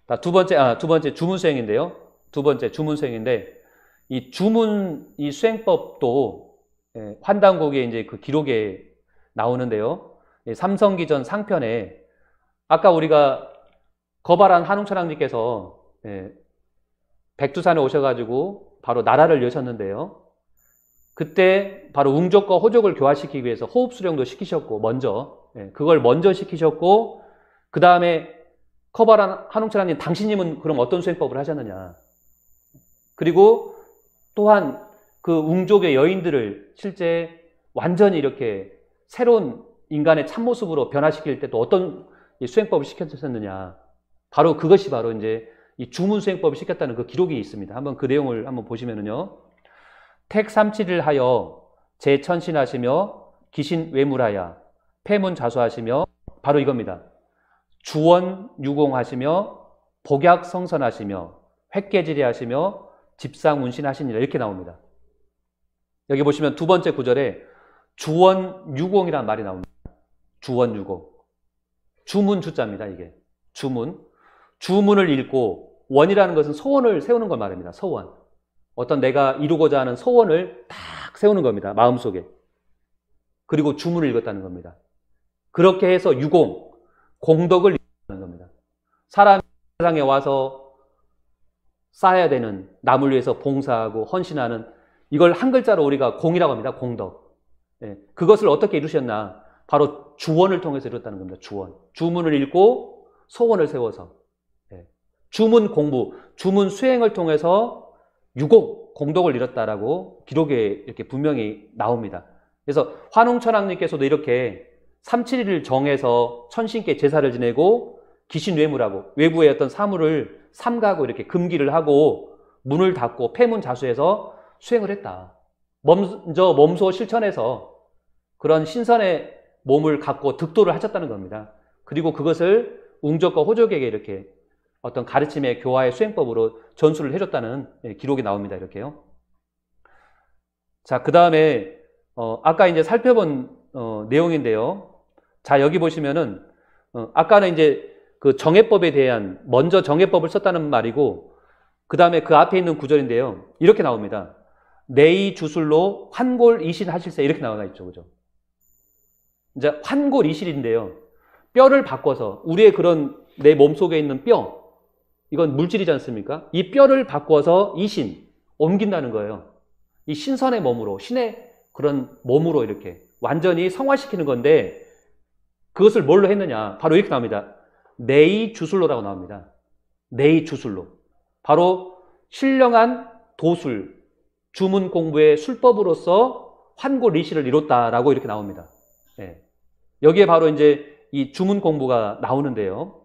A: 자, 두 번째 주문 수행인데요. 두 번째 주문 수행인데 이 주문 이 수행법도 환단곡에 이제 그 기록에 나오는데요. 삼성기전 상편에 아까 우리가 거발한 한웅천왕님께서 백두산에 오셔가지고 바로 나라를 여셨는데요. 그때 바로 웅족과 호족을 교화시키기 위해서 호흡 수령도 시키셨고 그걸 먼저 시키셨고 그 다음에 커발한 한웅천왕님 당신님은 그럼 어떤 수행법을 하셨느냐. 그리고 또한 그 웅족의 여인들을 실제 완전히 이렇게 새로운 인간의 참모습으로 변화시킬 때 또 어떤 수행법을 시켰느냐. 바로 그것이 바로 이제 이 주문 수행법을 시켰다는 그 기록이 있습니다. 한번 그 내용을 한번 보시면은요. 택삼치를 하여 재천신하시며 기신 외물하야 폐문자수하시며 바로 이겁니다. 주원 유공하시며 복약성선하시며 획계지리하시며 집상운신하시니라 이렇게 나옵니다. 여기 보시면 두 번째 구절에 주원 유공이라는 말이 나옵니다. 주원 유공. 주문 주자입니다. 이게 주문. 주문을 읽고 원이라는 것은 소원을 세우는 걸 말합니다. 소원. 어떤 내가 이루고자 하는 소원을 딱 세우는 겁니다. 마음속에. 그리고 주문을 읽었다는 겁니다. 그렇게 해서 유공, 공덕을 읽는 겁니다. 사람이 세상에 와서 쌓아야 되는 남을 위해서 봉사하고 헌신하는 이걸 한 글자로 우리가 공이라고 합니다. 공덕. 그것을 어떻게 이루셨나? 바로 주원을 통해서 이뤘다는 겁니다. 주원. 주문을 읽고 소원을 세워서 주문 공부, 주문 수행을 통해서 유공, 공덕을 이뤘다라고 기록에 이렇게 분명히 나옵니다. 그래서 환웅천왕님께서도 이렇게 371을 정해서 천신께 제사를 지내고 귀신 외무라고 외부의 어떤 사물을 삼가고 이렇게 금기를 하고 문을 닫고 폐문 자수해서 수행을 했다. 먼저 몸소 실천해서 그런 신선의 몸을 갖고 득도를 하셨다는 겁니다. 그리고 그것을 웅족과 호족에게 이렇게 어떤 가르침의 교화의 수행법으로 전수를 해줬다는 기록이 나옵니다. 이렇게요. 자, 그 다음에 아까 이제 살펴본 내용인데요. 자, 여기 보시면은 아까는 이제 그 정해법에 대한 먼저 정해법을 썼다는 말이고 그 다음에 그 앞에 있는 구절인데요. 이렇게 나옵니다. 내이 주술로 환골이실 하실세 이렇게 나와 있죠. 그죠? 이제 환골이실인데요. 뼈를 바꿔서 우리의 그런 내 몸속에 있는 뼈 이건 물질이지 않습니까? 이 뼈를 바꿔서 이신 옮긴다는 거예요. 이 신선의 몸으로 신의 그런 몸으로 이렇게 완전히 성화시키는 건데 그것을 뭘로 했느냐? 바로 이렇게 나옵니다. 내이 주술로라고 나옵니다. 내이 주술로. 바로 신령한 도술, 주문 공부의 술법으로서 환골이실을 이뤘다라고 이렇게 나옵니다. 예. 여기에 바로 이제 이 주문 공부가 나오는데요.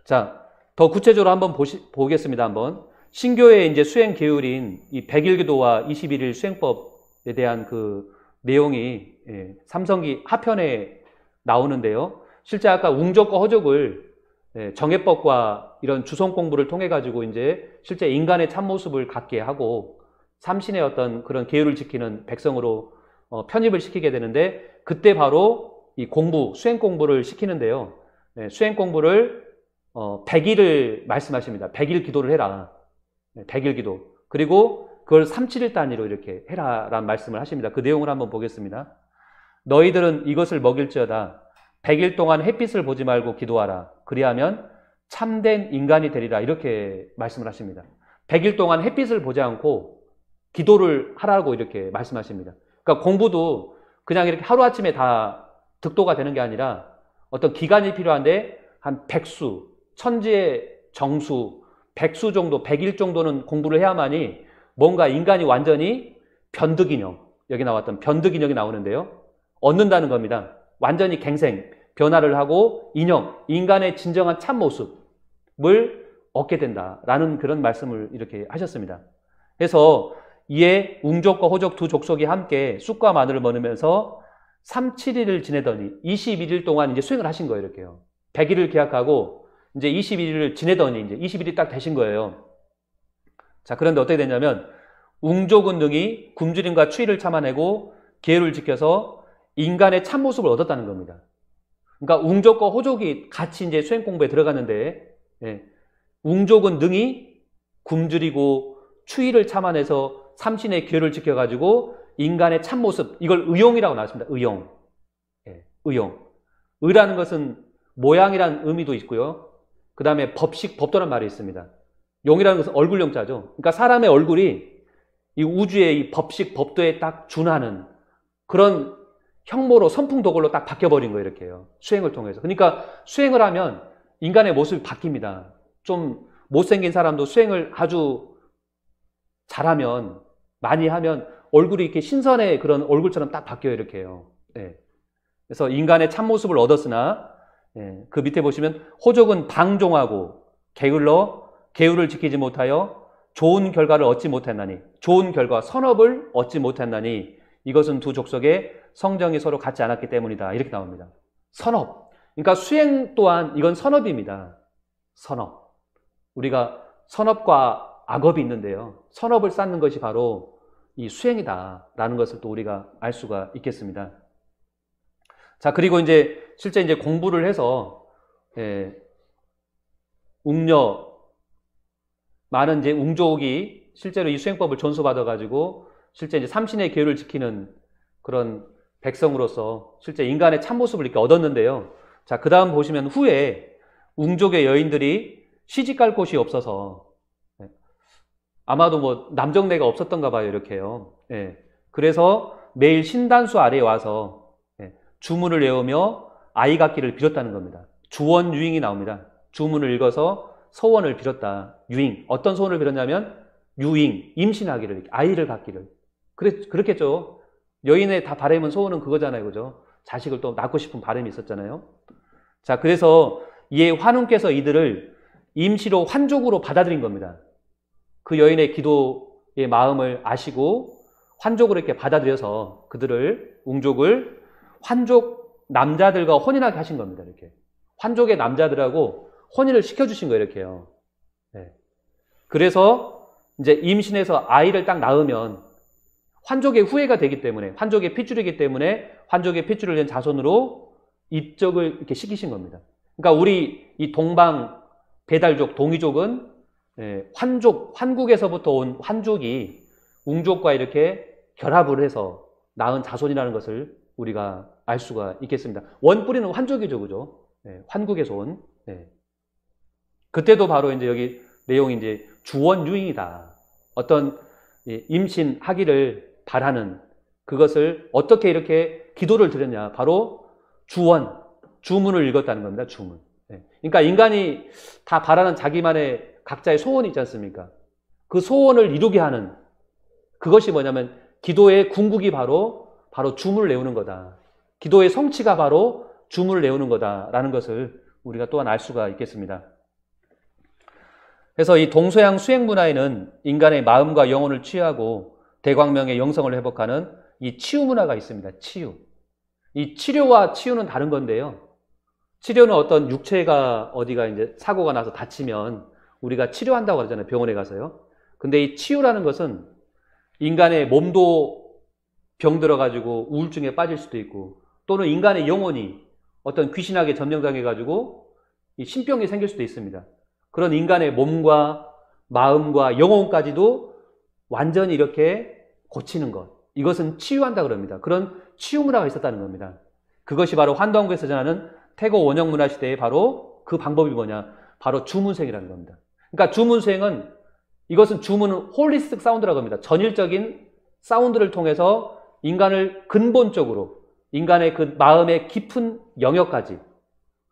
A: 자, 더 구체적으로 한번 보겠습니다. 한번. 신교의 이제 수행 계율인 이 100일기도와 21일 수행법에 대한 그 내용이 삼성기 하편에 나오는데요. 실제 아까 웅족과 허족을 정해법과 이런 주성 공부를 통해 가지고 이제 실제 인간의 참모습을 갖게 하고 삼신의 어떤 그런 계율을 지키는 백성으로 편입을 시키게 되는데 그때 바로 이 공부, 수행 공부를 시키는데요. 수행 공부를 100일을 말씀하십니다. 100일 기도를 해라. 100일 기도. 그리고 그걸 3-7일 단위로 이렇게 해라라는 말씀을 하십니다. 그 내용을 한번 보겠습니다. 너희들은 이것을 먹일지어다. 100일 동안 햇빛을 보지 말고 기도하라. 그리하면 참된 인간이 되리라. 이렇게 말씀을 하십니다. 100일 동안 햇빛을 보지 않고 기도를 하라고 이렇게 말씀하십니다. 그러니까 공부도 그냥 이렇게 하루아침에 다 득도가 되는 게 아니라 어떤 기간이 필요한데 한 100수, 천지의 정수, 100수 정도, 100일 정도는 공부를 해야만이 뭔가 인간이 완전히 변득인형, 여기 나왔던 변득인형이 나오는데요. 얻는다는 겁니다. 완전히 갱생, 변화를 하고 인형, 인간의 진정한 참모습을 얻게 된다라는 그런 말씀을 이렇게 하셨습니다. 그래서 이에 웅족과 호족 두 족속이 함께 쑥과 마늘을 먹으면서 3-7일을 지내더니 21일 동안 이제 수행을 하신 거예요. 이렇게요. 100일을 기약하고 이제 21일을 지내더니 이제 20일이 딱 되신 거예요. 자, 그런데 어떻게 됐냐면 웅족은 능히 굶주림과 추위를 참아내고 계율을 지켜서 인간의 참모습을 얻었다는 겁니다. 그러니까 웅족과 호족이 같이 이제 수행 공부에 들어갔는데 웅족은 능히 굶주리고 추위를 참아내서 삼신의 계율을 지켜가지고 인간의 참모습, 이걸 의용이라고 나왔습니다. 의용. 의용. 의라는 것은 모양이라는 의미도 있고요. 그 다음에 법식, 법도란 말이 있습니다. 용이라는 것은 얼굴 용자죠. 그러니까 사람의 얼굴이 이 우주의 이 법식, 법도에 딱 준하는 그런 형모로 선풍도굴로 딱 바뀌어버린 거예요. 이렇게요. 수행을 통해서. 그러니까 수행을 하면 인간의 모습이 바뀝니다. 좀 못생긴 사람도 수행을 아주 잘하면, 많이 하면 얼굴이 이렇게 신선의 그런 얼굴처럼 딱 바뀌어요. 이렇게요. 그래서 인간의 참모습을 얻었으나 그 밑에 보시면 호족은 방종하고 계율을 지키지 못하여 좋은 결과를 얻지 못했나니, 좋은 결과, 선업을 얻지 못했나니 이것은 두 족속의 성정이 서로 같지 않았기 때문이다. 이렇게 나옵니다. 선업. 그러니까 수행 또한 이건 선업입니다. 선업. 우리가 선업과 악업이 있는데요. 선업을 쌓는 것이 바로 이 수행이다라는 것을 또 우리가 알 수가 있겠습니다. 자, 그리고 이제 실제 이제 공부를 해서 웅녀 많은 이제 웅족이 실제로 이 수행법을 전수받아 가지고 실제 이제 삼신의 계율을 지키는 그런 백성으로서 실제 인간의 참모습을 이렇게 얻었는데요. 자, 그 다음 보시면 후에 웅족의 여인들이 시집갈 곳이 없어서 아마도 뭐 남정네가 없었던가 봐요. 이렇게요. 그래서 매일 신단수 아래에 와서 주문을 외우며 아이 갖기를 빌었다는 겁니다. 주원 유잉이 나옵니다. 주문을 읽어서 소원을 빌었다. 유잉. 어떤 소원을 빌었냐면 유잉, 임신하기를, 아이를 갖기를. 그렇겠죠. 여인의 다 바람은 소원은 그거잖아요. 그죠? 자식을 또 낳고 싶은 바람이 있었잖아요. 자, 그래서 이 환웅께서 이들을 임시로 환족으로 받아들인 겁니다. 그 여인의 기도의 마음을 아시고 환족으로 이렇게 받아들여서 그들을, 웅족을 환족 남자들과 혼인하게 하신 겁니다. 이렇게. 환족의 남자들하고 혼인을 시켜주신 거예요. 이렇게요. 네. 그래서 이제 임신해서 아이를 딱 낳으면 환족의 후예가 되기 때문에, 환족의 핏줄이기 때문에 환족의 핏줄을 낸 자손으로 입적을 이렇게 시키신 겁니다. 그러니까 우리 이 동방 배달족, 동이족은 환족, 환국에서부터 온 환족이 웅족과 이렇게 결합을 해서 낳은 자손이라는 것을 우리가 알 수가 있겠습니다. 원뿌리는 환족이죠, 그죠? 환국에서 온. 그때도 바로 이제 여기 내용이 이제 주원유인이다. 어떤 임신하기를 바라는 그것을 어떻게 이렇게 기도를 드렸냐. 바로 주원, 주문을 읽었다는 겁니다. 주문. 그러니까 인간이 다 바라는 자기만의 각자의 소원이 있지 않습니까? 그 소원을 이루게 하는 그것이 뭐냐면 기도의 궁극이 바로 주문을 외우는 거다. 기도의 성취가 바로 주문을 외우는 거다라는 것을 우리가 또한 알 수가 있겠습니다. 그래서 이 동서양 수행 문화에는 인간의 마음과 영혼을 치유하고 대광명의 영성을 회복하는 이 치유 문화가 있습니다. 치유. 이 치료와 치유는 다른 건데요. 치료는 어떤 육체가 어디가 이제 사고가 나서 다치면 우리가 치료한다고 하잖아요. 병원에 가서요. 근데 이 치유라는 것은 인간의 몸도 병들어가지고 우울증에 빠질 수도 있고 또는 인간의 영혼이 어떤 귀신에게 점령당해가지고 이 신병이 생길 수도 있습니다. 그런 인간의 몸과 마음과 영혼까지도 완전히 이렇게 고치는 것. 이것은 치유한다 그럽니다. 그런 치유 문화가 있었다는 겁니다. 그것이 바로 환도왕국에서 전하는 태고 원형 문화 시대의 바로 그 방법이 뭐냐? 바로 주문수행이라는 겁니다. 그러니까 주문수행은 이것은 주문은 홀리스틱 사운드라고 합니다. 전일적인 사운드를 통해서 인간을 근본적으로 인간의 그 마음의 깊은 영역까지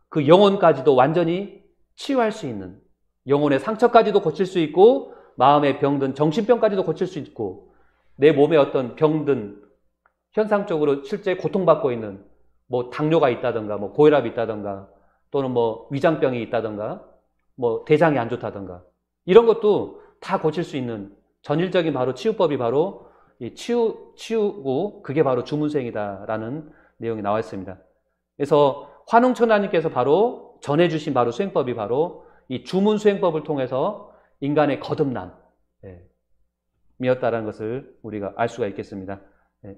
A: 그 영혼까지도 완전히 치유할 수 있는 영혼의 상처까지도 고칠 수 있고 마음의 병든 정신병까지도 고칠 수 있고 내 몸에 어떤 병든 현상적으로 실제 고통받고 있는 뭐 당뇨가 있다던가 뭐 고혈압이 있다던가 또는 뭐 위장병이 있다던가 뭐 대장이 안 좋다던가 이런 것도 다 고칠 수 있는 전일적인 바로 치유법이 바로 이 치유고 그게 바로 주문수행이다라는 내용이 나와 있습니다. 그래서 환웅천하님께서 바로 전해주신 바로 수행법이 바로 이 주문수행법을 통해서 인간의 거듭남이었다라는 것을 우리가 알 수가 있겠습니다.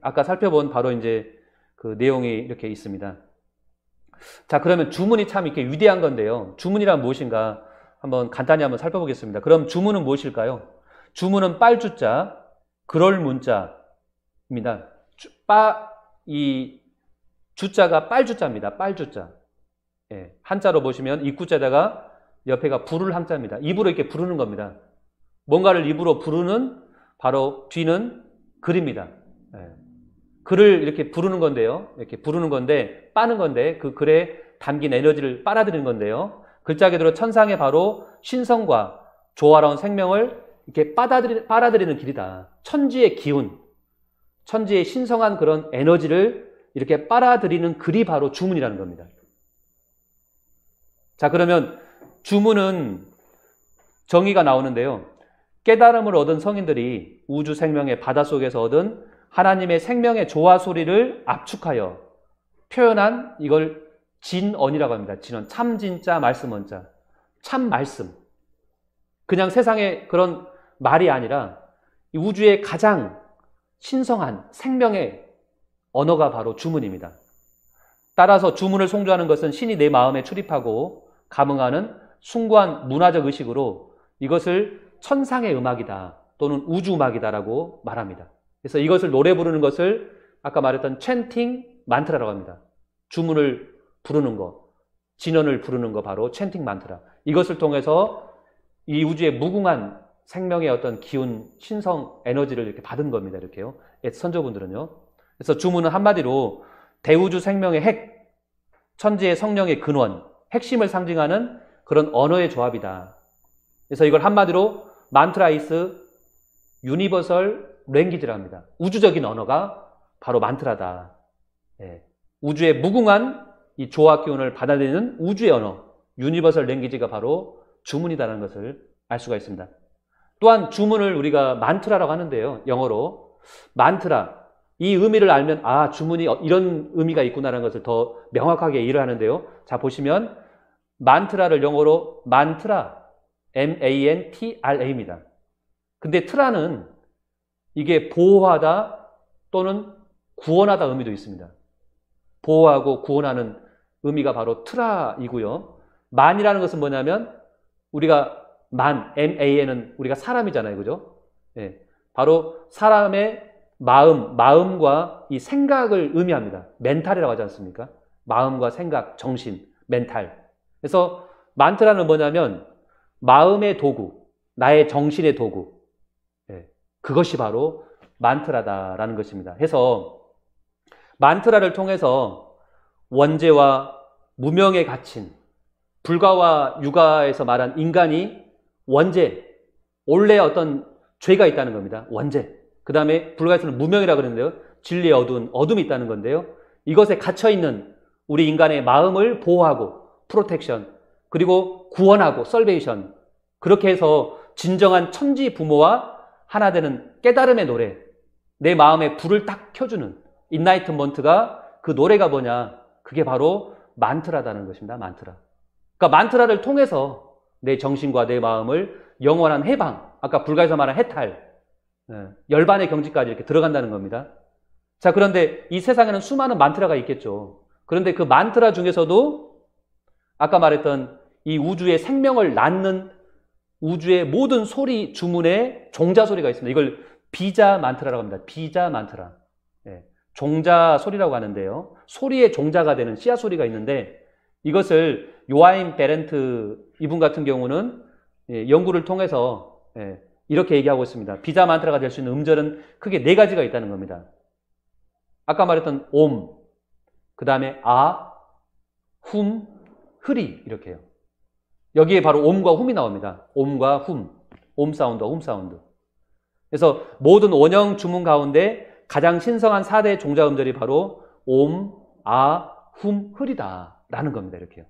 A: 아까 살펴본 바로 이제 그 내용이 이렇게 있습니다. 자, 그러면 주문이 참 이렇게 위대한 건데요. 주문이란 무엇인가 한번 간단히 한번 살펴보겠습니다. 그럼 주문은 무엇일까요? 주문은 빨주자, 그럴 문자입니다. 이 주자가 빨주자입니다. 빨주자. 한자로 보시면 입구자다가 옆에가 부를 함자입니다. 입으로 이렇게 부르는 겁니다. 뭔가를 입으로 부르는 바로 뒤는 글입니다. 글을 이렇게 부르는 건데요. 이렇게 부르는 건데, 빠는 건데, 그 글에 담긴 에너지를 빨아들이는 건데요. 글자 그대로 천상의 바로 신성과 조화로운 생명을 이렇게 빨아들이는 길이다. 천지의 기운, 천지의 신성한 그런 에너지를 이렇게 빨아들이는 글이 바로 주문이라는 겁니다. 자, 그러면 주문은 정의가 나오는데요. 깨달음을 얻은 성인들이 우주 생명의 바닷속에서 얻은 하나님의 생명의 조화 소리를 압축하여 표현한 이걸 진언이라고 합니다. 진언. 참 진짜 말씀 원자. 참 말씀. 그냥 세상의 그런 말이 아니라 이 우주의 가장 신성한 생명의 언어가 바로 주문입니다. 따라서 주문을 송주하는 것은 신이 내 마음에 출입하고 감응하는 숭고한 문화적 의식으로 이것을 천상의 음악이다 또는 우주 음악이다라고 말합니다. 그래서 이것을 노래 부르는 것을 아까 말했던 챈팅 만트라라고 합니다. 주문을 부르는 거, 진언을 부르는 거 바로 챈팅 만트라. 이것을 통해서 이 우주의 무궁한 생명의 어떤 기운, 신성, 에너지를 이렇게 받은 겁니다. 이렇게요. 선조분들은요. 그래서 주문은 한마디로 대우주 생명의 핵, 천지의 성령의 근원, 핵심을 상징하는 그런 언어의 조합이다. 그래서 이걸 한마디로 만트라이스 유니버설 랭귀지라 합니다. 우주적인 언어가 바로 만트라다. 우주의 무궁한 이 조화 기운을 받아들이는 우주의 언어, 유니버설 랭귀지가 바로 주문이다라는 것을 알 수가 있습니다. 또한 주문을 우리가 만트라라고 하는데요. 영어로 만트라. 이 의미를 알면 아, 주문이 이런 의미가 있구나라는 것을 더 명확하게 이해를 하는데요. 자, 보시면 만트라를 영어로 만트라, M-A-N-T-R-A입니다. 근데 트라는 이게 보호하다 또는 구원하다 의미도 있습니다. 보호하고 구원하는 의미가 바로 트라이고요. 만이라는 것은 뭐냐면 우리가 만, M-A-N은 우리가 사람이잖아요. 그죠? 예, 바로 사람의 마음과 이 생각을 의미합니다. 멘탈이라고 하지 않습니까? 마음과 생각, 정신, 멘탈. 그래서 만트라는 뭐냐면 마음의 도구, 나의 정신의 도구. 예, 그것이 바로 만트라다라는 것입니다. 해서 만트라를 통해서 원죄와 무명에 갇힌 불가와 육아에서 말한 인간이 원죄, 원래 어떤 죄가 있다는 겁니다. 원죄. 그 다음에 불가에서는 무명이라고 그러는데요. 진리의 어둠이 있다는 건데요. 이것에 갇혀있는 우리 인간의 마음을 보호하고 프로텍션, 그리고 구원하고 설베이션, 그렇게 해서 진정한 천지 부모와 하나 되는 깨달음의 노래, 내 마음에 불을 딱 켜주는 인라이트먼트가 그 노래가 뭐냐? 그게 바로 만트라다는 것입니다. 만트라. 그러니까 만트라를 통해서 내 정신과 내 마음을 영원한 해방, 아까 불가에서 말한 해탈, 열반의 경지까지 이렇게 들어간다는 겁니다. 자, 그런데 이 세상에는 수많은 만트라가 있겠죠. 그런데 그 만트라 중에서도 아까 말했던 이 우주의 생명을 낳는 우주의 모든 소리 주문에 종자 소리가 있습니다. 이걸 비자 만트라라고 합니다. 비자 만트라. 종자 소리라고 하는데요. 소리의 종자가 되는 씨앗 소리가 있는데 이것을 요하임 베렌트 이분 같은 경우는 연구를 통해서 이렇게 얘기하고 있습니다. 비자 만트라가 될 수 있는 음절은 크게 4가지가 있다는 겁니다. 아까 말했던 옴, 그 다음에 아, 훔, 흐리 이렇게요. 여기에 바로 옴과 훔이 나옵니다. 옴과 훔, 옴 사운드와 훔 사운드. 그래서 모든 원형 주문 가운데 가장 신성한 4대 종자 음절이 바로 옴, 아, 훔, 흐리다 라는 겁니다. 이렇게요.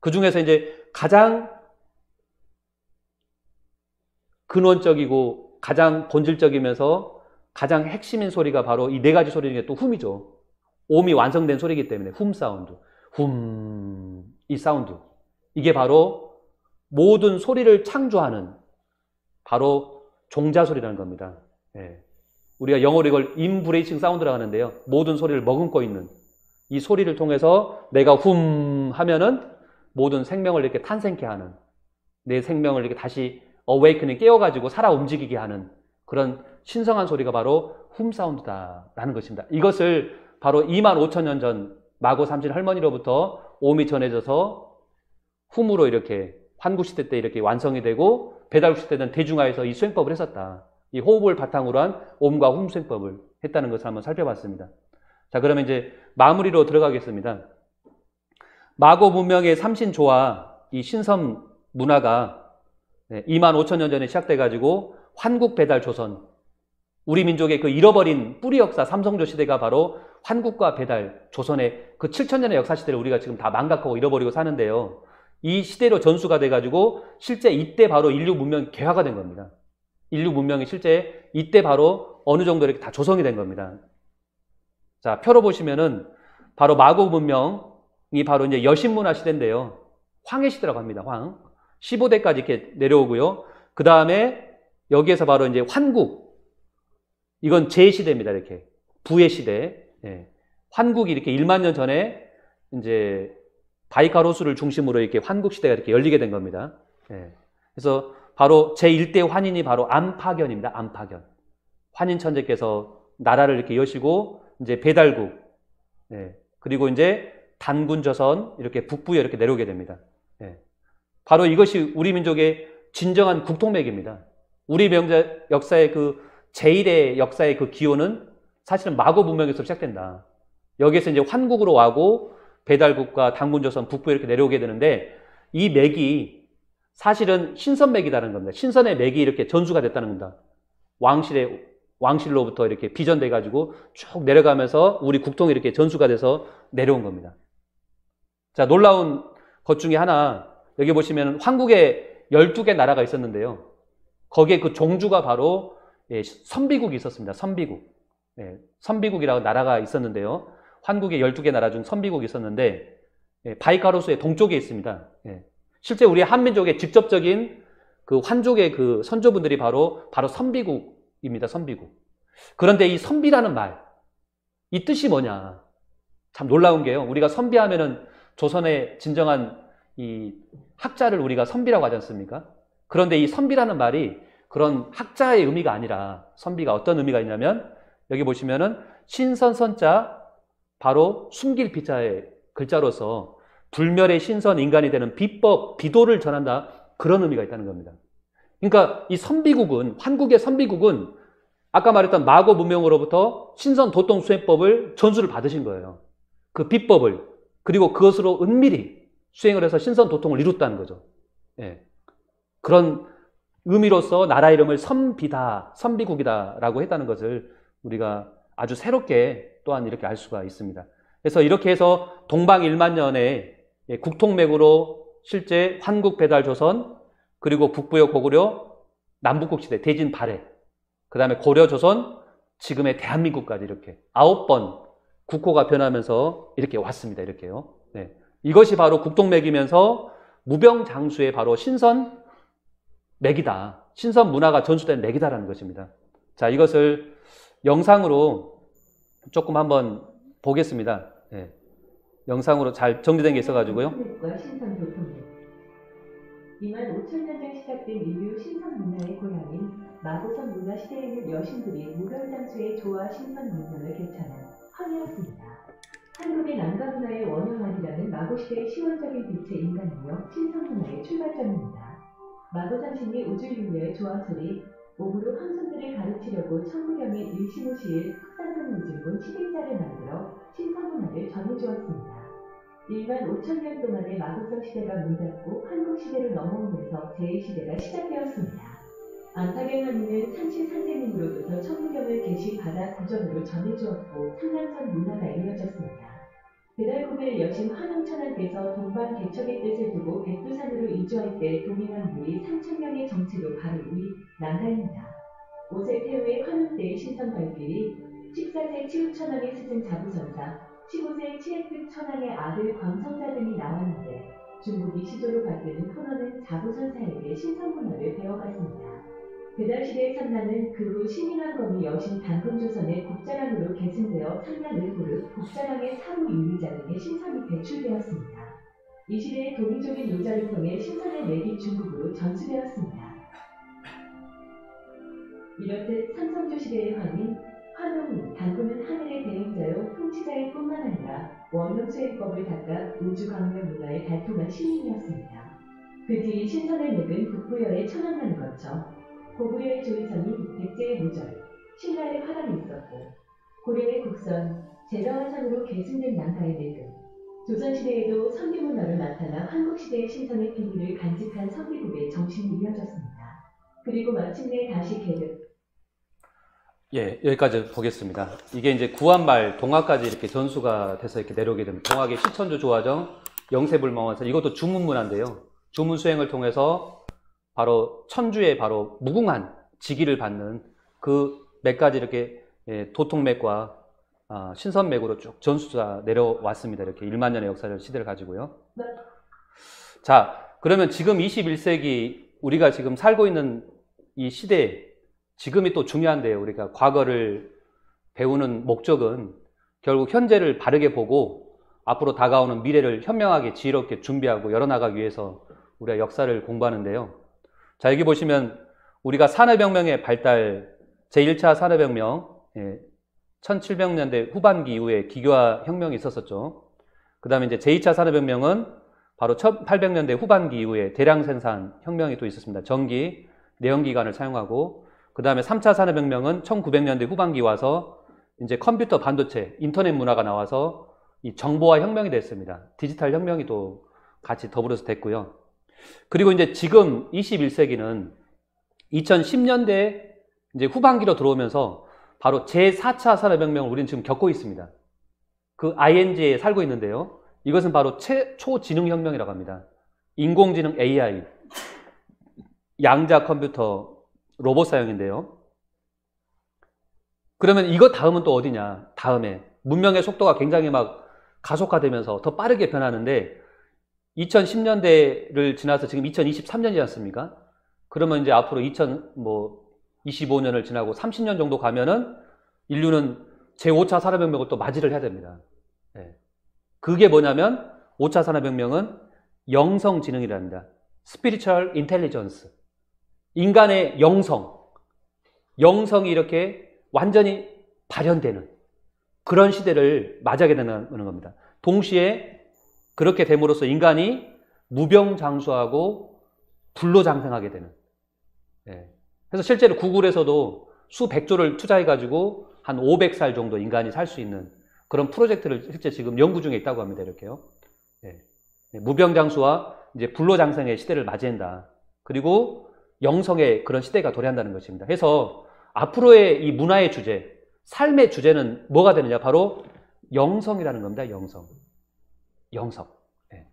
A: 그 중에서 이제 가장 근원적이고 가장 본질적이면서 가장 핵심인 소리가 바로 이 4가지 소리 중에 또 훔이죠. 옴이 완성된 소리이기 때문에 훔 사운드, 훔, 이 사운드. 이게 바로 모든 소리를 창조하는 바로 종자 소리라는 겁니다. 우리가 영어로 이걸 인브레이싱 사운드라고 하는데요. 모든 소리를 머금고 있는 이 소리를 통해서 내가 훔 하면은 모든 생명을 이렇게 탄생케 하는, 내 생명을 이렇게 다시 어웨이크닝 깨워가지고 살아 움직이게 하는 그런 신성한 소리가 바로 훔 사운드다라는 것입니다. 이것을 바로 25,000년 전 마고 삼신 할머니로부터 옴이 전해져서 훔으로 이렇게 환구시대 때 이렇게 완성이 되고 배달국시대 때는 대중화해서 이 수행법을 했었다. 이 호흡을 바탕으로 한 옴과 훔 수행법을 했다는 것을 한번 살펴봤습니다. 자, 그러면 이제 마무리로 들어가겠습니다. 마고 문명의 삼신조화, 이 신섬 문화가 25,000년 전에 시작돼가지고 환국 배달 조선, 우리 민족의 그 잃어버린 뿌리 역사 삼성조 시대가 바로 환국과 배달 조선의 그 7,000년의 역사 시대를 우리가 지금 다 망각하고 잃어버리고 사는데요. 이 시대로 전수가 돼가지고 실제 이때 바로 인류 문명이 개화가 된 겁니다. 인류 문명이 실제 이때 바로 어느 정도 이렇게 다 조성이 된 겁니다. 자, 표로 보시면은 바로 마고 문명이 바로 이제 여신문화 시대인데요. 황해 시대라고 합니다. 황. 15대까지 이렇게 내려오고요. 그 다음에 여기에서 바로 이제 환국. 이건 제 시대입니다. 이렇게. 부의 시대. 환국이 이렇게 1만 년 전에 이제 바이카로스를 중심으로 이렇게 환국 시대가 이렇게 열리게 된 겁니다. 그래서 바로 제1대 환인이 바로 암파견입니다. 암파견. 환인 천재께서 나라를 이렇게 여시고 이제 배달국, 그리고 이제 단군조선 이렇게 북부에 이렇게 내려오게 됩니다. 바로 이것이 우리 민족의 진정한 국통맥입니다. 우리 역사의 그 제1의 역사의 그 기원은 사실은 마고 문명에서 시작된다. 여기에서 이제 환국으로 와고 배달국과 단군조선 북부에 이렇게 내려오게 되는데 이 맥이 사실은 신선맥이라는 겁니다. 신선의 맥이 이렇게 전수가 됐다는 겁니다. 왕실의 왕실로부터 이렇게 비전돼 가지고 쭉 내려가면서 우리 국통이 이렇게 전수가 돼서 내려온 겁니다. 자, 놀라운 것 중에 하나, 여기 보시면 황국에 12개 나라가 있었는데요. 거기에 그 종주가 바로 선비국이 있었습니다. 선비국. 선비국이라고 나라가 있었는데요. 환국에 12개 나라 중 선비국이 있었는데 바이카로스의 동쪽에 있습니다. 실제 우리 한민족의 직접적인 그 환족의 그 선조분들이 바로 선비국입니다. 선비국. 그런데 이 선비라는 말, 이 뜻이 뭐냐? 참 놀라운 게요. 우리가 선비하면은 조선의 진정한 이 학자를 우리가 선비라고 하지 않습니까? 그런데 이 선비라는 말이 그런 학자의 의미가 아니라 선비가 어떤 의미가 있냐면 여기 보시면은 신선선자 바로 숨길 비자의 글자로서 불멸의 신선 인간이 되는 비법, 비도를 전한다. 그런 의미가 있다는 겁니다. 그러니까 이 선비국은, 환국의 선비국은 아까 말했던 마고 문명으로부터 신선 도통 수행법을 전수를 받으신 거예요. 그 비법을. 그리고 그것으로 은밀히 수행을 해서 신선 도통을 이뤘다는 거죠. 그런 의미로서 나라 이름을 선비다, 선비국이다라고 했다는 것을 우리가 아주 새롭게 또한 이렇게 알 수가 있습니다. 그래서 이렇게 해서 동방 1만 년의 국통맥으로 실제 환국 배달 조선, 그리고 북부여 고구려, 남북국 시대, 대진 발해, 그 다음에 고려 조선, 지금의 대한민국까지 이렇게 9번 국호가 변하면서 이렇게 왔습니다. 이렇게요. 이것이 바로 국통맥이면서 무병장수의 바로 신선 맥이다. 신선 문화가 전수된 맥이다라는 것입니다. 자, 이것을 영상으로 조금 한번 보겠습니다. 영상으로 잘 정리된 게 있어가지고요.
B: 25,000년 전 시작된 인류 신선 문화의 고향인 마고선 문화 시대에는 여신들이 무병장수의 조화 신선 문명을 개천한 황이었습니다. 한국의 남가 문화의 원형아리라는 마고시대의 시원적인 빛의 인간이며 신선 문화의 출발점입니다. 마고상신이 우주윤리의 조화소리, 오브로 황손들을 가르치려고 천구경의 일시무시일 흑산금무진군 11자를 만들어 신선문화를 전해주었습니다. 15,000년 동안의 마고성 시대가 문닫고 한국시대로 넘어오면서 제2시대가 시작되었습니다. 안타경 한민은 산신 선생님으로부터 천구경을 계시받아 구전으로 전해주었고 상남선 문화가 이어졌습니다. 배달국을 여신 환웅천왕께서 동방 개척의 뜻을 두고 백두산으로 이주할 때 동행한 무리 3,000명의 정체도 바로 이 난가입니다. 5세 태후의 환웅 때의 신선 발길이 14세 치우천왕의 스승 자부선사, 15세 치해특 천왕의 아들 광성자 등이 나왔는데 중국이 시조로 바뀌는 포너는 자부선사에게 신선문화를 배워갔습니다. 배달시대의 상나는 그 후 신인왕검이 여신 단금조선의 국자랑으로 계승되어 상나를 고르 국자랑의 사부 윤리자 등의 신선이 배출되었습니다. 이 시대의 동이족인 요자를 통해 신선의 맥이 중국으로 전수되었습니다. 이렇듯 삼성조 시대의 황인, 환웅, 단금은 하늘의 대행자요 통치자일 뿐만 아니라 원형수행법을 닦아 우주광명 문화에 달통한 신인이었습니다. 그 뒤 신선의 맥은 북부열의 천왕만을 거쳐 고구려의 조의선인 백제의 무절, 신라의 화랑이 있었고 고려의 국선, 제자화상으로 계승된 난가의 맥은 조선시대에도 선비문화로 나타나 한국시대의 신선의 비밀을 간직한 선비국의 정신이 이어졌습니다. 그리고 마침내 다시 개득.
A: 여기까지 보겠습니다. 이게 이제 구한말 동화까지 이렇게 전수가 돼서 이렇게 내려오게 됩니다. 동학의 시천주 조화정, 영세불망원사, 이것도 주문문화인데요. 주문 수행을 통해서 바로 천주의 바로 무궁한 직위를 받는 그 맥까지 이렇게 도통맥과 신선맥으로 쭉 전수가 내려왔습니다. 이렇게 1만 년의 역사를 시대를 가지고요. 자, 그러면 지금 21세기 우리가 지금 살고 있는 이 시대에 지금이 또 중요한데요. 우리가 과거를 배우는 목적은 결국 현재를 바르게 보고 앞으로 다가오는 미래를 현명하게 지혜롭게 준비하고 열어나가기 위해서 우리가 역사를 공부하는데요. 자, 여기 보시면 우리가 산업혁명의 발달, 제1차 산업혁명, 1700년대 후반기 이후에 기교화 혁명이 있었었죠. 그 다음에 이제 제2차 산업혁명은 바로 1800년대 후반기 이후에 대량 생산 혁명이 또 있었습니다. 전기, 내연기관을 사용하고, 그 다음에 3차 산업혁명은 1900년대 후반기 와서 이제 컴퓨터, 반도체, 인터넷 문화가 나와서 이 정보화 혁명이 됐습니다. 디지털 혁명이 또 같이 더불어서 됐고요. 그리고 이제 지금 21세기는 2010년대 이제 후반기로 들어오면서 바로 제4차 산업혁명을 우리는 지금 겪고 있습니다. 그 ING에 살고 있는데요. 이것은 바로 초지능혁명이라고 합니다. 인공지능 AI, 양자 컴퓨터, 로봇 사용인데요. 그러면 이거 다음은 또 어디냐? 다음에 문명의 속도가 굉장히 막 가속화되면서 더 빠르게 변하는데 2010년대를 지나서 지금 2023년이지 않습니까? 그러면 이제 앞으로 2025년을 지나고 30년 정도 가면은 인류는 제5차 산업혁명을 또 맞이를 해야 됩니다. 네. 그게 뭐냐면 5차 산업혁명은 영성지능이랍니다. Spiritual Intelligence. 인간의 영성이 이렇게 완전히 발현되는 그런 시대를 맞이하게 되는 겁니다. 동시에 그렇게 됨으로써 인간이 무병장수하고 불로장생하게 되는. 네. 그래서 실제로 구글에서도 수백조를 투자해가지고 한 500살 정도 인간이 살 수 있는 그런 프로젝트를 실제 지금 연구 중에 있다고 합니다. 이렇게요. 네. 무병장수와 이제 불로장생의 시대를 맞이한다. 그리고 영성의 그런 시대가 도래한다는 것입니다. 해서 앞으로의 이 문화의 주제, 삶의 주제는 뭐가 되느냐? 바로 영성이라는 겁니다. 영성. 네.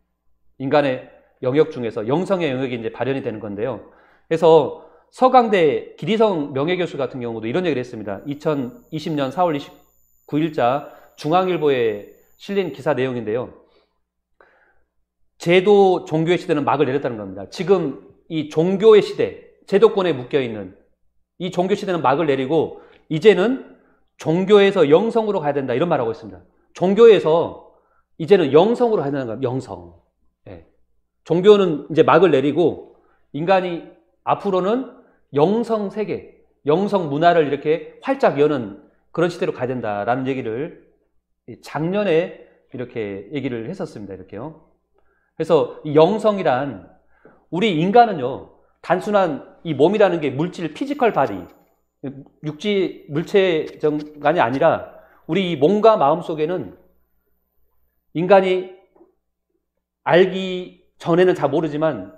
A: 인간의 영역 중에서 영성의 영역이 이제 발현이 되는 건데요. 그래서 서강대 기리성 명예교수 같은 경우도 이런 얘기를 했습니다. 2020년 4월 29일자 중앙일보에 실린 기사 내용인데요. 제도 종교의 시대는 막을 내렸다는 겁니다. 지금 이 종교의 시대, 제도권에 묶여있는 이 종교 시대는 막을 내리고 이제는 종교에서 영성으로 가야 된다 이런 말을 하고 있습니다. 종교에서 이제는 영성으로 가야 된다는 겁니다. 영성. 네. 종교는 이제 막을 내리고 인간이 앞으로는 영성 세계, 영성 문화를 이렇게 활짝 여는 그런 시대로 가야 된다라는 얘기를 작년에 이렇게 얘기를 했었습니다. 이렇게요. 그래서 이 영성이란 우리 인간은요, 단순한 이 몸이라는 게 물질, 피지컬 바디, 육지 물체정간이 아니라 우리 이 몸과 마음 속에는 인간이 알기 전에는 잘 모르지만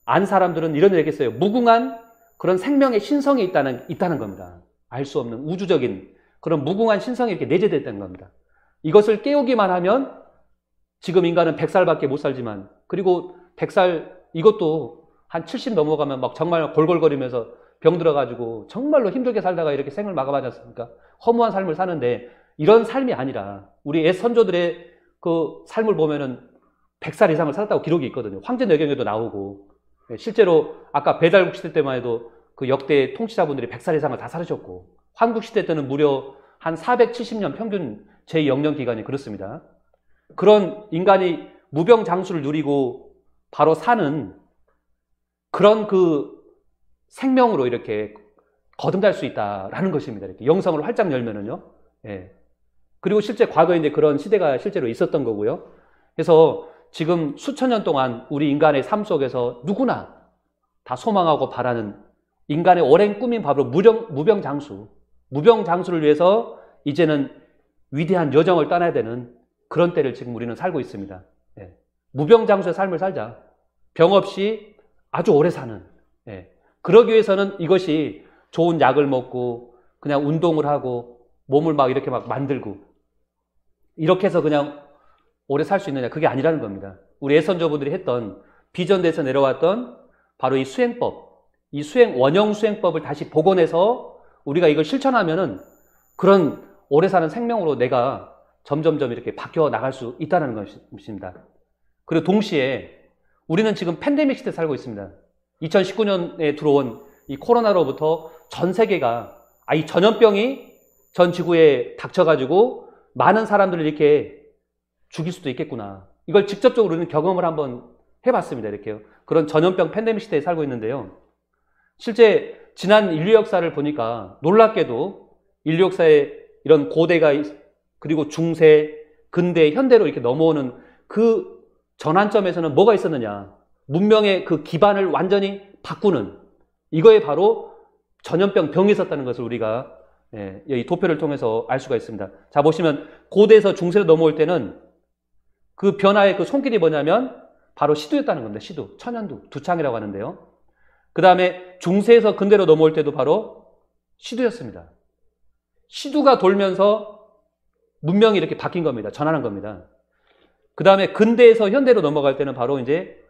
A: 안 사람들은 이런 얘기 했어요. 무궁한 그런 생명의 신성이 있다는 겁니다. 알 수 없는 우주적인 그런 무궁한 신성이 이렇게 내재됐다는 겁니다. 이것을 깨우기만 하면 지금 인간은 100살밖에 못 살지만 그리고 100살 이것도 한 70 넘어가면 막 정말 골골거리면서 병 들어가지고 정말로 힘들게 살다가 이렇게 생을 마감하지 않습니까? 허무한 삶을 사는데 이런 삶이 아니라 우리 옛 선조들의 그 삶을 보면은 100살 이상을 살았다고 기록이 있거든요. 황제내경에도 나오고 실제로 아까 배달국 시대 때만 해도 그 역대 통치자분들이 100살 이상을 다 살으셨고 한국시대 때는 무려 한 470년 평균 제 영년 기간이 그렇습니다. 그런 인간이 무병장수를 누리고 바로 사는 그런 그 생명으로 이렇게 거듭날 수 있다라는 것입니다. 이렇게 영성을 활짝 열면은요. 예. 그리고 실제 과거에 이제 그런 시대가 실제로 있었던 거고요. 그래서 지금 수천 년 동안 우리 인간의 삶 속에서 누구나 다 소망하고 바라는 인간의 오랜 꿈인 바로 무병장수를 위해서 이제는 위대한 여정을 떠나야 되는 그런 때를 지금 우리는 살고 있습니다. 예. 무병장수의 삶을 살자. 병 없이 아주 오래 사는. 예. 그러기 위해서는 이것이 좋은 약을 먹고 그냥 운동을 하고 몸을 막 이렇게 막 만들고 이렇게 해서 그냥 오래 살 수 있느냐. 그게 아니라는 겁니다. 우리 예선조부들이 했던 비전대에서 내려왔던 바로 이 수행법, 이 원형 수행법을 다시 복원해서 우리가 이걸 실천하면은 그런 오래 사는 생명으로 내가 점점점 이렇게 바뀌어 나갈 수 있다는 것입니다. 그리고 동시에 우리는 지금 팬데믹 시대에 살고 있습니다. 2019년에 들어온 이 코로나로부터 전 세계가 이 전염병이 전 지구에 닥쳐가지고 많은 사람들을 이렇게 죽일 수도 있겠구나. 이걸 직접적으로 우리는 경험을 한번 해봤습니다. 이렇게요. 그런 전염병 팬데믹 시대에 살고 있는데요. 실제 지난 인류 역사를 보니까 놀랍게도 인류 역사에 이런 고대가 그리고 중세, 근대, 현대로 이렇게 넘어오는 그 전환점에서는 뭐가 있었느냐. 문명의 그 기반을 완전히 바꾸는 이거에 바로 전염병 병이 있었다는 것을 우리가 이 도표를 통해서 알 수가 있습니다. 자, 보시면 고대에서 중세로 넘어올 때는 그 변화의 그 손길이 뭐냐면 바로 시두였다는 겁니다. 시두, 천연두, 두창이라고 하는데요. 그 다음에 중세에서 근대로 넘어올 때도 바로 시두였습니다. 시두가 돌면서 문명이 이렇게 바뀐 겁니다. 전환한 겁니다. 그 다음에 근대에서 현대로 넘어갈 때는 바로 이제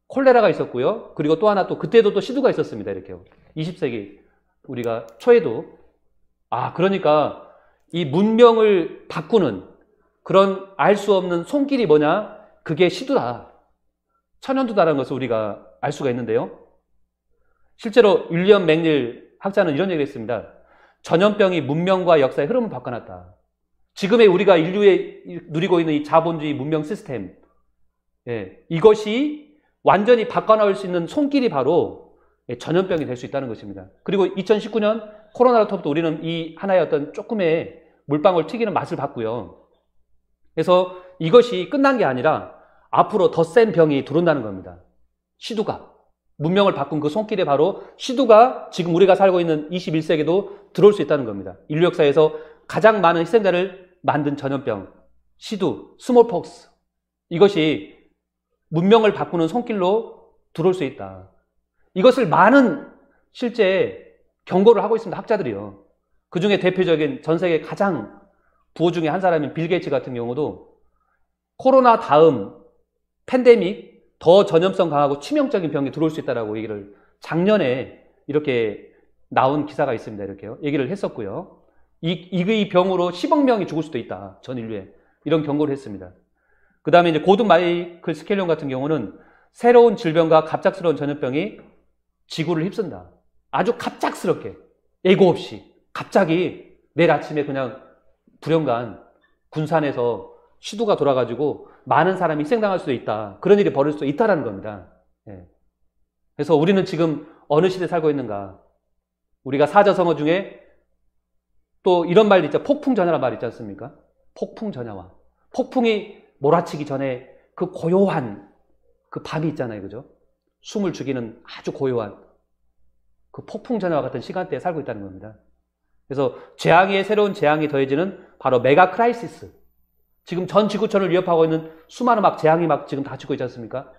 A: 콜레라가 있었고요. 그리고 또 하나 또 그때도 또 시두가 있었습니다. 이렇게 20세기 우리가 초에도. 그러니까 이 문명을 바꾸는 그런 알 수 없는 손길이 뭐냐? 그게 시두다. 천연두다라는 것을 우리가 알 수가 있는데요. 실제로 윌리엄 맥닐 학자는 이런 얘기를 했습니다. 전염병이 문명과 역사의 흐름을 바꿔놨다. 지금의 우리가 인류에 누리고 있는 이 자본주의 문명 시스템, 이것이 완전히 바꿔나올 수 있는 손길이 바로 전염병이 될 수 있다는 것입니다. 그리고 2019년 코로나로부터 우리는 이 하나의 어떤 조금의 물방울 튀기는 맛을 봤고요. 그래서 이것이 끝난 게 아니라 앞으로 더 센 병이 들어온다는 겁니다. 시두가. 문명을 바꾼 그 손길에 바로 시두가 지금 우리가 살고 있는 21세기도 들어올 수 있다는 겁니다. 인류 역사에서 가장 많은 희생자를 만든 전염병, 시두, 스몰폭스. 이것이 문명을 바꾸는 손길로 들어올 수 있다. 이것을 많은 실제 경고를 하고 있습니다. 학자들이요. 그 중에 대표적인 전 세계 가장 부호 중에 한 사람인 빌 게이츠 같은 경우도 코로나 다음 팬데믹 더 전염성 강하고 치명적인 병이 들어올 수 있다라고 얘기를 작년에 이렇게 나온 기사가 있습니다. 이렇게요. 얘기를 했었고요. 이 병으로 10억 명이 죽을 수도 있다. 전 인류에. 이런 경고를 했습니다. 그 다음에 이제 고든 마이클 스켈령 같은 경우는 새로운 질병과 갑작스러운 전염병이 지구를 휩쓴다. 아주 갑작스럽게, 예고 없이, 갑자기 내일 아침에 그냥 불현간 군산에서 시두가 돌아가지고 많은 사람이 희생당할 수도 있다. 그런 일이 벌어질 수도 있다라는 겁니다. 그래서 우리는 지금 어느 시대에 살고 있는가? 우리가 사자성어 중에 또 이런 말도 있죠. 폭풍전야라는 말 있지 않습니까? 폭풍전야와. 폭풍이 몰아치기 전에 그 고요한 그 밤이 있잖아요. 그죠? 숨을 죽이는 아주 고요한 그 폭풍전야와 같은 시간대에 살고 있다는 겁니다. 그래서 재앙에 새로운 재앙이 더해지는 바로 메가 크라이시스. 지금 전 지구촌을 위협하고 있는 수많은 재앙이 지금 닥치고 있지 않습니까?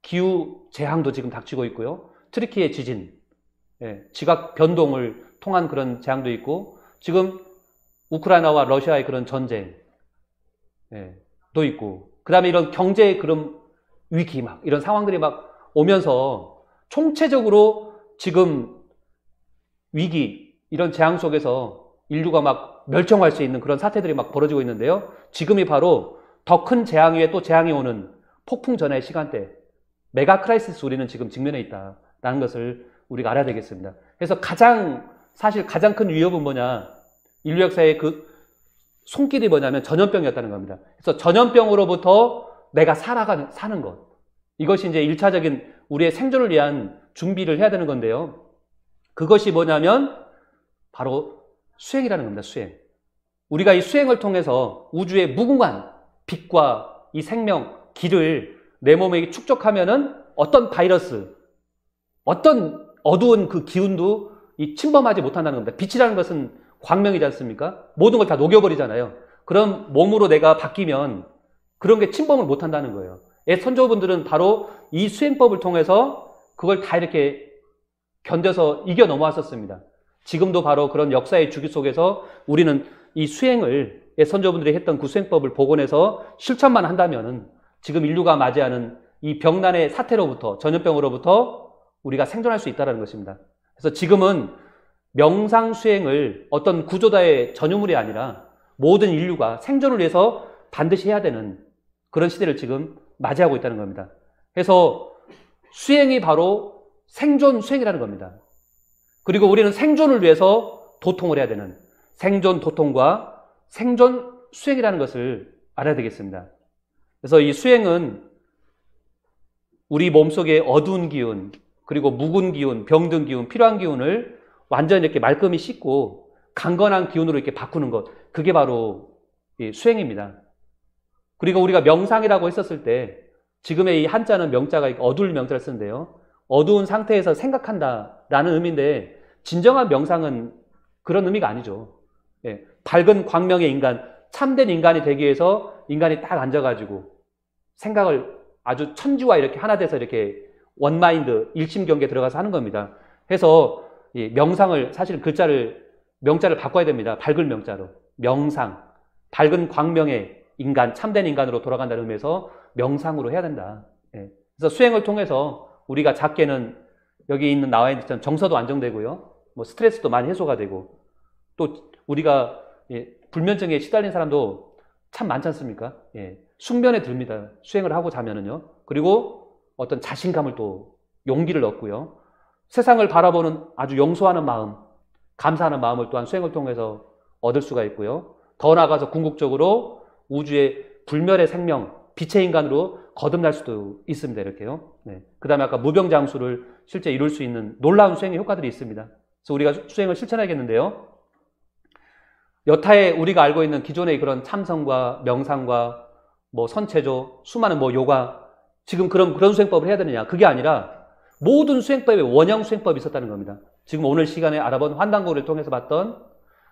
A: 기후 재앙도 지금 닥치고 있고요. 트리키의 지진, 지각 변동을 통한 그런 재앙도 있고, 지금 우크라이나와 러시아의 그런 전쟁, 도 있고, 그 다음에 이런 경제의 그런 위기 이런 상황들이 오면서 총체적으로 지금 위기, 이런 재앙 속에서 인류가 멸종할 수 있는 그런 사태들이 벌어지고 있는데요. 지금이 바로 더 큰 재앙 위에 또 재앙이 오는 폭풍전야의 시간대, 메가 크라이시스 우리는 지금 직면해 있다라는 것을 우리가 알아야 되겠습니다. 그래서 사실 가장 큰 위협은 뭐냐? 인류 역사의 그 손길이 뭐냐면 전염병이었다는 겁니다. 그래서 전염병으로부터 내가 사는 것. 이것이 이제 1차적인 우리의 생존을 위한 준비를 해야 되는 건데요. 그것이 뭐냐면 바로 수행이라는 겁니다. 수행. 우리가 이 수행을 통해서 우주의 무궁한 빛과 이 생명, 길을 내 몸에 축적하면은 어떤 바이러스, 어떤 어두운 그 기운도 침범하지 못한다는 겁니다. 빛이라는 것은 광명이지 않습니까? 모든 걸 다 녹여버리잖아요. 그럼 몸으로 내가 바뀌면 그런 게 침범을 못한다는 거예요. 옛 선조분들은 바로 이 수행법을 통해서 그걸 다 이렇게 견뎌서 이겨 넘어왔었습니다. 지금도 바로 그런 역사의 주기 속에서 우리는 이 수행을 옛 선조분들이 했던 그 수행법을 복원해서 실천만 한다면은 지금 인류가 맞이하는 이 병난의 사태로부터, 전염병으로부터 우리가 생존할 수 있다는 것입니다. 그래서 지금은 명상 수행을 어떤 구조다의 전유물이 아니라 모든 인류가 생존을 위해서 반드시 해야 되는 그런 시대를 지금 맞이하고 있다는 겁니다. 그래서 수행이 바로 생존 수행이라는 겁니다. 그리고 우리는 생존을 위해서 도통을 해야 되는 생존 도통과 생존 수행이라는 것을 알아야 되겠습니다. 그래서 이 수행은 우리 몸속의 어두운 기운, 그리고 묵은 기운, 병든 기운, 필요한 기운을 완전히 이렇게 말끔히 씻고 강건한 기운으로 이렇게 바꾸는 것, 그게 바로 이 수행입니다. 그리고 우리가 명상이라고 했었을 때 지금의 이 한자는 명자가 어두울 명자를 쓰는데요. 어두운 상태에서 생각한다라는 의미인데 진정한 명상은 그런 의미가 아니죠. 밝은 광명의 인간, 참된 인간이 되기 위해서 인간이 딱 앉아가지고 생각을 아주 천지와 이렇게 하나 돼서 이렇게 원마인드, 일심경계에 들어가서 하는 겁니다. 그래서 이 명상을 사실 글자를 명자를 바꿔야 됩니다. 밝은 명자로. 명상. 밝은 광명의 인간, 참된 인간으로 돌아간다는 의미에서 명상으로 해야 된다. 예. 그래서 수행을 통해서 우리가 작게는 여기 있는 나와 있는 것처럼 정서도 안정되고요. 뭐 스트레스도 많이 해소가 되고 또 우리가 불면증에 시달린 사람도 참 많지 않습니까? 예. 숙면에 듭니다. 수행을 하고 자면은요. 그리고 어떤 자신감을 또 용기를 얻고요. 세상을 바라보는 아주 용서하는 마음, 감사하는 마음을 또한 수행을 통해서 얻을 수가 있고요. 더 나아가서 궁극적으로 우주의 불멸의 생명, 빛의 인간으로 거듭날 수도 있습니다. 이렇게요. 네. 그 다음에 아까 무병장수를 실제 이룰 수 있는 놀라운 수행의 효과들이 있습니다. 그래서 우리가 수행을 실천해야겠는데요. 여타의 우리가 알고 있는 기존의 그런 참선과 명상과 뭐 선체조, 수많은 뭐 요가, 지금 그런 수행법을 해야 되느냐? 그게 아니라 모든 수행법에 원형 수행법이 있었다는 겁니다. 지금 오늘 시간에 알아본 환단고를 통해서 봤던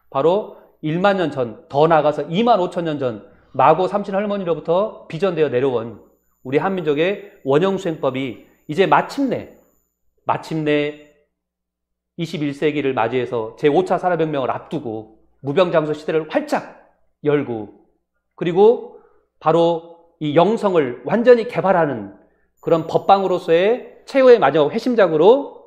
A: 바로 1만 년 전, 더 나아가서 2만 5천 년 전 마고 삼신 할머니로부터 비전되어 내려온 우리 한민족의 원형 수행법이 이제 마침내 21세기를 맞이해서 제5차 산업혁명을 앞두고 무병장수 시대를 활짝 열고 그리고 바로 이 영성을 완전히 개발하는 그런 법방으로서의 최후의 마지막 회심작으로